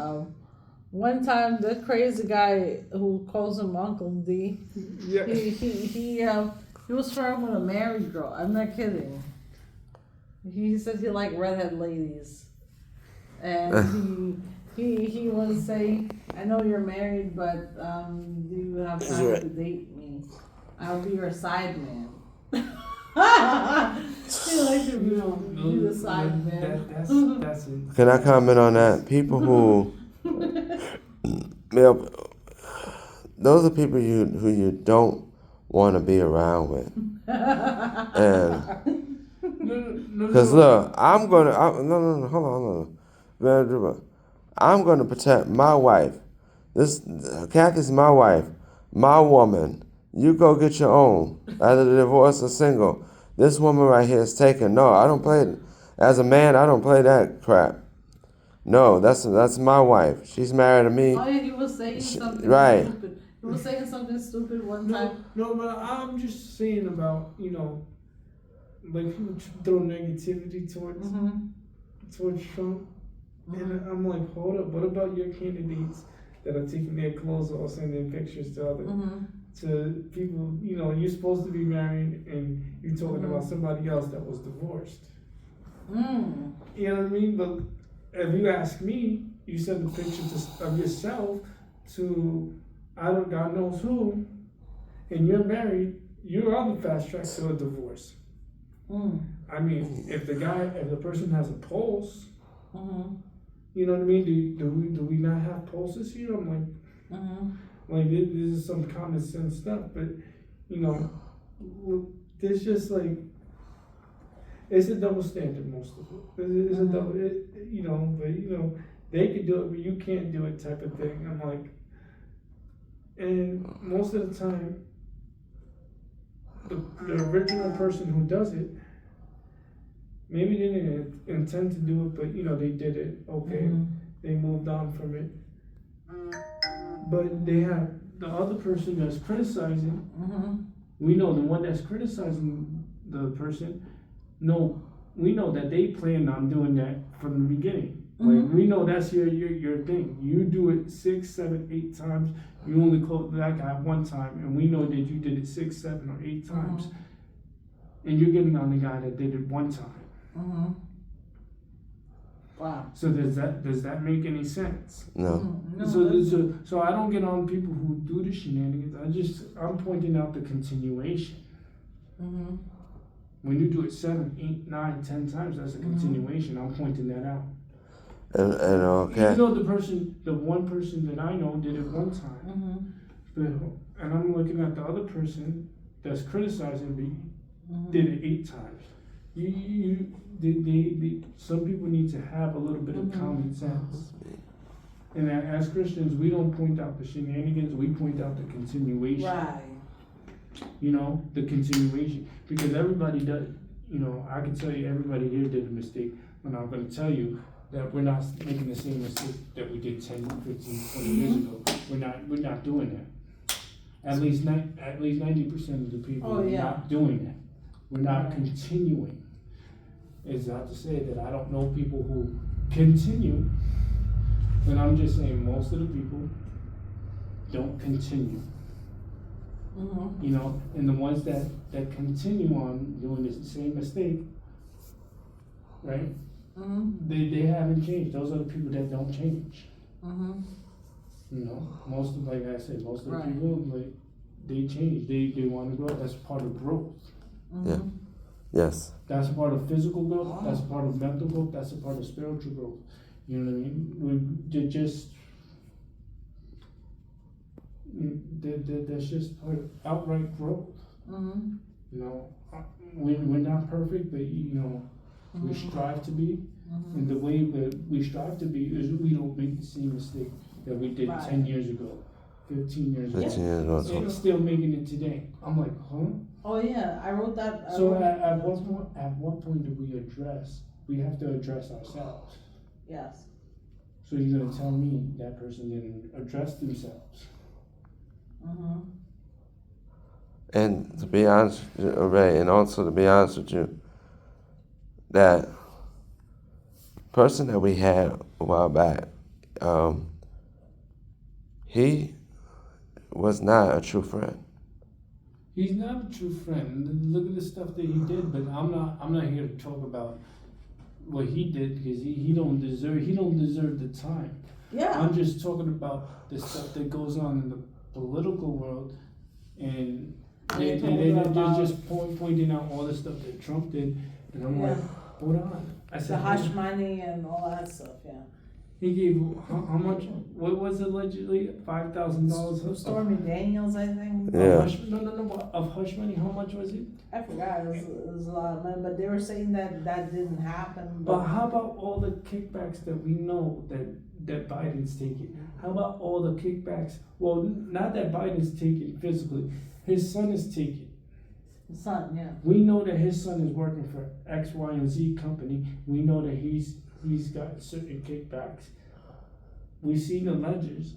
One time, the crazy guy who calls him Uncle D, he was flirting with a married girl. I'm not kidding. He said he liked redhead ladies, and he wanted to say, "I know you're married, but do you have time to date me? I'll be your side man." He likes to be the side man. That's it. Can I comment on that? People who, those are people who you don't want to be around with, and because look, hold on, I'm gonna protect my wife. This Kathy's my wife, my woman. You go get your own, either divorced or single. This woman right here is taken. No, I don't play. As a man, I don't play that crap. No, that's my wife. She's married to me. Oh yeah, he was saying something stupid. He was saying something stupid one time. No, but I'm just saying about, you know, like people throw negativity towards Trump, and I'm like, hold up, what about your candidates that are taking their clothes off, sending pictures to other to people? You know, you're supposed to be married, and you're talking about somebody else that was divorced. You know what I mean? But if you ask me, you send a picture of yourself to God knows who, and you're married, you're on the fast track to a divorce. I mean, if the person has a pulse, you know what I mean? Do we not have pulses here? I'm like, Like this is some common sense stuff, but you know, there's just like it's a double standard most of it. It's a double, you know, but you know they could do it, but you can't do it type of thing. I'm like, and most of the time, the original person who does it, maybe they didn't intend to do it, but you know they did it. Okay, they moved on from it. But they have the other person that's criticizing. We know the one that's criticizing the person. No, we know that they planned on doing that from the beginning. Like we know that's your thing. You do it 6, 7, 8 times. You only quote that guy one time, and we know that you did it 6, 7, or 8 times. And you're getting on the guy that did it one time. Wow. So does that make any sense? No. So I don't get on people who do the shenanigans. I'm pointing out the continuation. When you do it 7, 8, 9, 10 times, that's a continuation. I'm pointing that out. And okay. Even though the one person that I know did it one time, but and I'm looking at the other person that's criticizing me did it 8 times. Some people need to have a little bit of common sense. And as Christians, we don't point out the shenanigans, we point out the continuation. Right. You know, the continuation. Because everybody does, you know, I can tell you everybody here did a mistake, but I'm going to tell you that we're not making the same mistake that we did 10, 15, 20 years ago. We're not doing that. At least 90% of the people are not doing that. We're not continuing. It's not to say that I don't know people who continue, but I'm just saying most of the people don't continue. You know, and the ones that continue on doing the same mistake, right? They haven't changed. Those are the people that don't change. You know, most of, like I said, most of the people, like, they change. They want to grow. That's part of growth. Yeah. Yes. That's a part of physical growth. That's a part of mental growth. That's a part of spiritual growth. You know what I mean? That's just part of outright growth. You know, we're not perfect, but you know, we strive to be. And the way that we strive to be is we don't make the same mistake that we did 10 years ago, 15 years ago. 15 years ago. And still making it today. I'm like, huh? Oh yeah, I wrote that. So at what point do we address? We have to address ourselves. Yes. So you're gonna tell me that person didn't address themselves? And to be honest, Ray, and also to be honest with you, that person that we had a while back, he was not a true friend. He's not a true friend. Look at the stuff that he did, but I'm not here to talk about what he did because he don't deserve the time. Yeah. I'm just talking about the stuff that goes on in the political world, and they're just pointing out all the stuff that Trump did, and I'm like, hold on. I said, the hush money and all that stuff. Yeah. He gave how much? What was it allegedly? $5,000. Stormy Daniels, I think. Yeah. No. Of hush money, how much was it? I forgot. It was a lot of money, but they were saying that didn't happen. But how about all the kickbacks that we know that Biden's taking? How about all the kickbacks? Well, not that Biden's taking physically. His son is taking. His son, yeah. We know that his son is working for X, Y, and Z company. We know that he's got certain kickbacks. We see the ledgers.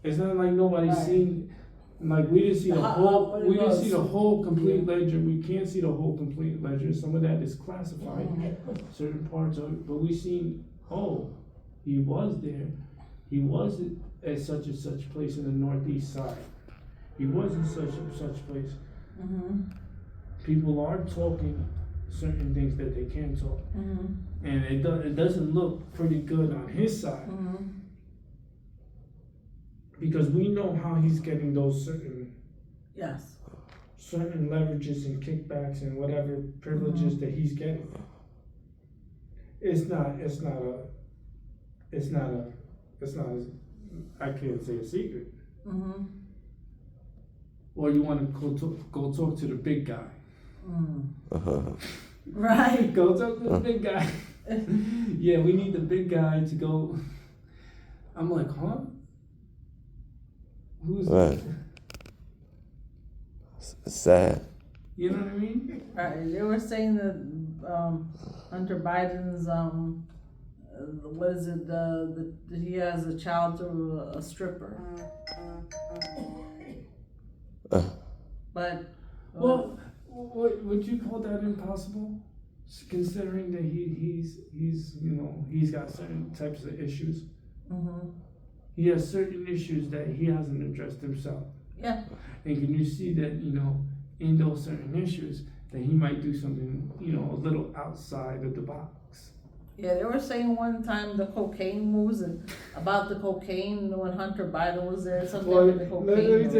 It's not like nobody's seen. Like we didn't see the whole. We didn't see the whole complete ledger. We can't see the whole complete ledger. Some of that is classified. Certain parts of it, but we seen. Oh, he was there. He was at such and such place in the northeast side. He was in such and such place. People are talking certain things that they can't talk, and it doesn't look pretty good on his side because we know how he's getting those certain leverages and kickbacks and whatever privileges that he's getting. It's not I can't say a secret. Mm-hmm. or you want to go talk to the big guy. Right. Go talk to the big guy. Yeah, we need the big guy to go. I'm like, huh? Who's Right. It's sad. You know what I mean? Right. They were saying that Hunter Biden's what is it? He has a child through a stripper. But Well, what would you call that impossible? Considering that he's got certain types of issues. He has certain issues that he hasn't addressed himself. Yeah. And can you see that, in those certain issues, that he might do something, a little outside of the box? Yeah, they were saying one time the cocaine moves and about the cocaine when Hunter Biden was there, something with the cocaine.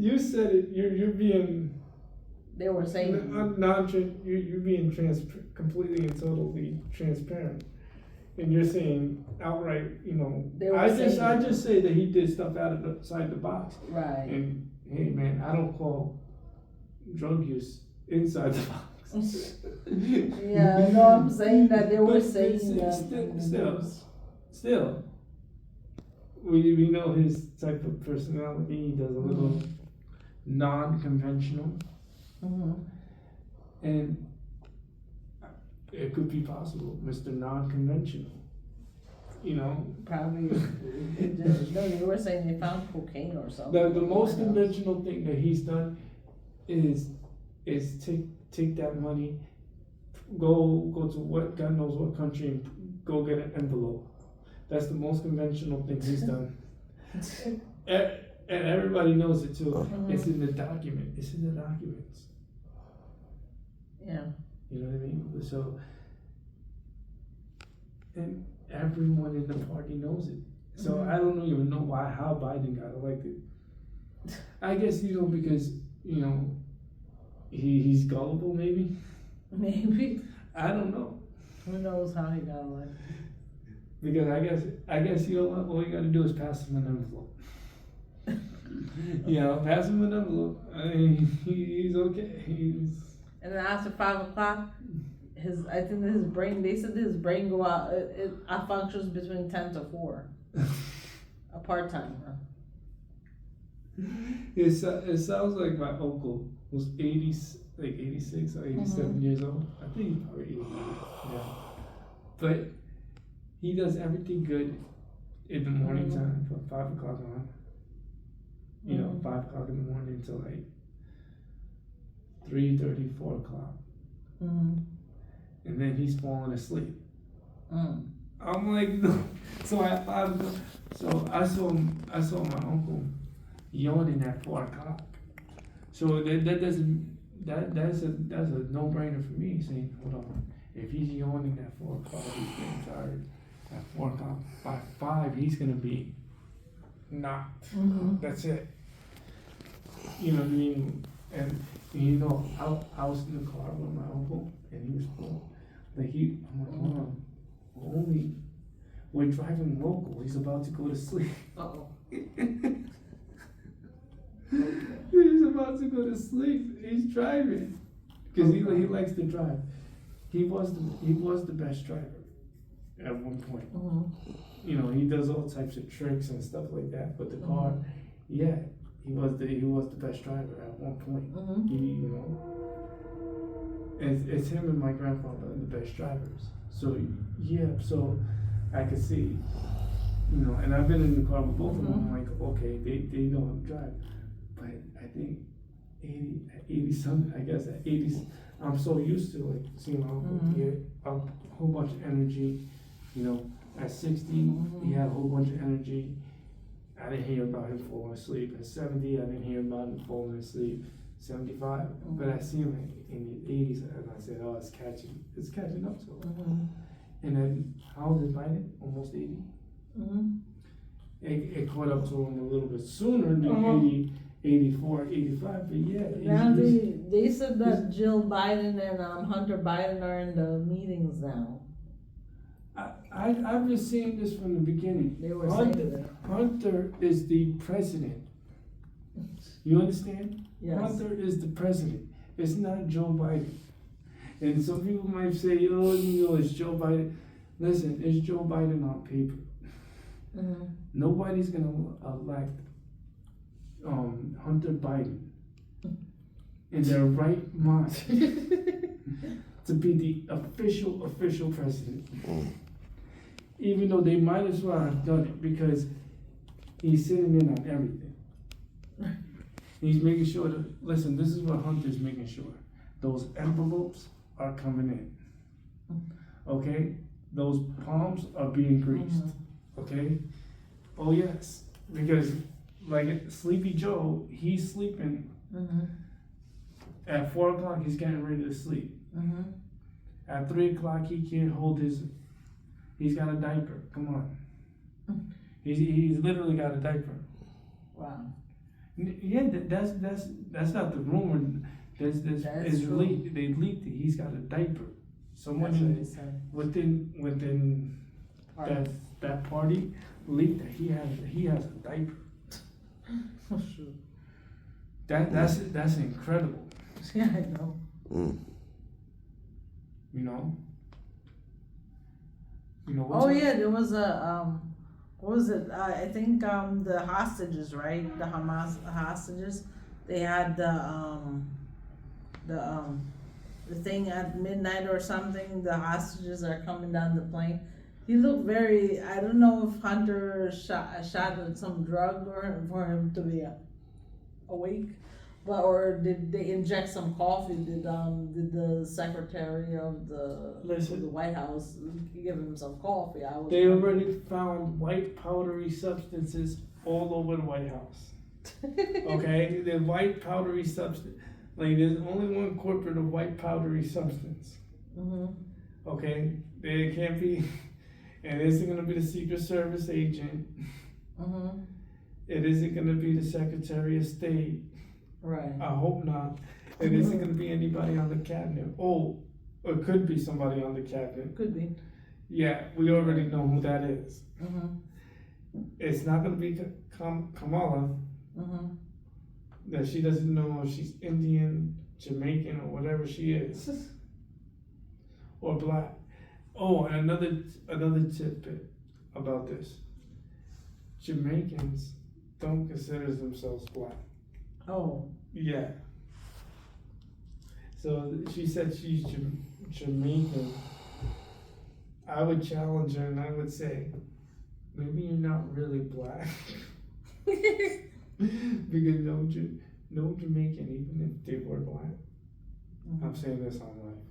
You said it. You're being. They were saying You're being completely and totally transparent, and you're saying outright. I just say that he did stuff outside the box. Right. And hey, man, I don't call drug use inside the box. Yeah, no, I'm saying that they were saying that. Still, we know his type of personality. He does a little non-conventional, and it could be possible, Mr. Non-conventional. Probably. No, they were saying they found cocaine or something. The most conventional thing that he's done is take that money, go to what God knows what country, and go get an envelope. That's the most conventional thing he's done, and everybody knows it too. It's in the document. It's in the documents. Yeah. You know what I mean? So, and everyone in the party knows it. So I don't even know how Biden got elected. I guess because he's gullible, maybe. Maybe. I don't know. Who knows how he got elected? Because I guess all you got to do is pass him an envelope. Pass him an envelope. I mean, he's okay. And then after 5 o'clock, I think his brain. They said his brain go out. It functions between 10 to 4. A part timer. It sounds like my uncle was 86 or 87 years old. I think he's probably 89. Yeah. But he does everything good in the morning time from 5 o'clock on. 5 o'clock in the morning until like 3:30, 4 o'clock. And then he's falling asleep. I'm like, no. So I saw my uncle yawning at 4 o'clock. So that's a no-brainer for me. Saying, hold on, if he's yawning at 4 o'clock, he's getting tired. At 4 o'clock, by 5, he's gonna be knocked. That's it. You know what I mean? And I was in the car with my uncle, and he was full. I'm like, hold on, we're driving local. He's about to go to sleep. He's about to go to sleep. He's driving because he likes to drive. He was the best driver at one point. He does all types of tricks and stuff like that. But the car, he was the best driver at one point. It's him and my grandfather are the best drivers. So so I could see, and I've been in the car with both of them. I'm like, okay, they know how to drive. But I think 80 something, I guess at 80, I'm so used to like seeing my uncle get a whole bunch of energy. At 60, he had a whole bunch of energy. I didn't hear about him falling asleep. At 70, I didn't hear about him falling asleep. 75, but I see him in the 80s, and I said, oh, it's catching up to him. And then how old is Biden? Almost 80. It caught up to him a little bit sooner than 80. 84, 85, but yeah. Now they said that Jill Biden and Hunter Biden are in the meetings now. I've been saying this from the beginning. They were saying that. Hunter is the president. You understand? Yes. Hunter is the president. It's not Joe Biden. And some people might say, oh, it's Joe Biden. Listen, it's Joe Biden on paper. Mm-hmm. Nobody's going to elect Hunter Biden in their right mind to be the official president. Even though they might as well have done it because he's sitting in on everything. He's making sure that, listen, this is what Hunter's making sure. Those envelopes are coming in. Okay? Those palms are being greased. Okay? Oh, yes. Because, like Sleepy Joe, he's sleeping. At 4 o'clock, he's getting ready to sleep. At 3 o'clock, he can't hold he's got a diaper. Come on. He's literally got a diaper. Wow. Yeah, that's not the rumor. That's true. leaked. They leaked it. He's got a diaper. Someone That's what they said. within that party leaked that he has a diaper. Oh, shoot. That's incredible. Yeah, I know. You know. Oh yeah, there was a what was it? I think the hostages, right? The Hamas hostages. They had the thing at midnight or something. The hostages are coming down the plane. He looked very. I don't know if Hunter shot some drug for him to be awake, but or did they inject some coffee? Did the secretary of the White House give him some coffee? They already found white powdery substances all over the White House. Okay, the white powdery substance. Like there's only one corporate of white powdery substance. Okay, there can't be, and it isn't going to be the Secret Service agent. It isn't going to be the Secretary of State. Right. I hope not. It isn't going to be anybody on the cabinet. Oh, it could be somebody on the cabinet. Could be. Yeah, we already know who that is. It's not going to be Kamala. That she doesn't know if she's Indian, Jamaican, or whatever she is, or black. Oh, and another tidbit about this: Jamaicans don't consider themselves black. Oh. Yeah. So she said she's Jamaican. I would challenge her and I would say, maybe you're not really black. Because no Jamaican, even if they were black, I'm saying this on live,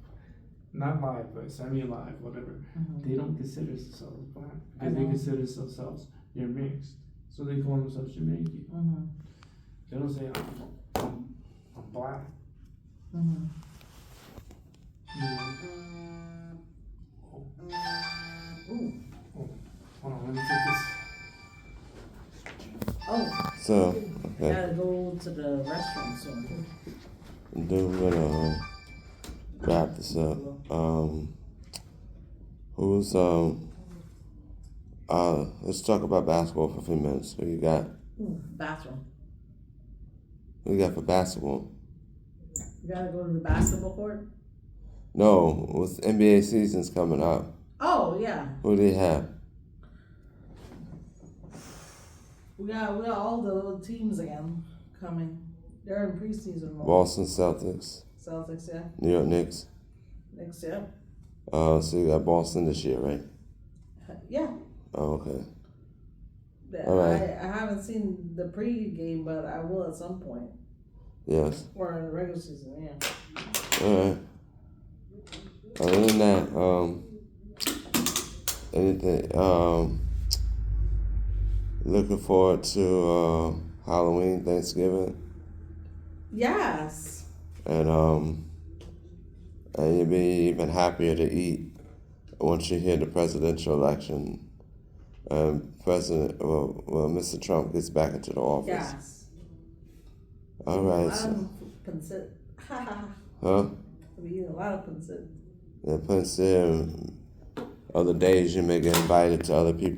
not live, but semi-live, whatever, they don't consider themselves black. Because they consider themselves, they're mixed. So they call themselves Jamaican. They don't say, I'm black. You know? Oh, hold on, let me take this. Oh. So, okay. Gotta go to the restaurant soon. Then we're gonna wrap this up. Let's talk about basketball for a few minutes. Who you got? Bathroom. Who you got for basketball? You gotta go to the basketball court? No, with NBA season's coming up. Oh, yeah. Who do they have? We got all the little teams again coming. They're in preseason mode. Boston Celtics. Celtics, yeah. New York Knicks. Knicks, yeah. So you got Boston this year, right? Yeah. Oh, okay. All right. I haven't seen the pre-game, but I will at some point. Yes. Or in the regular season, yeah. All right. Other than that, anything? Looking forward to Halloween, Thanksgiving. Yes. And you'll be even happier to eat once you hear the presidential election. Mr. Trump gets back into the office. Yes. All right. Huh? Huh? We eat a lot of pancit. Yeah, pancit. other days you may get invited to other people.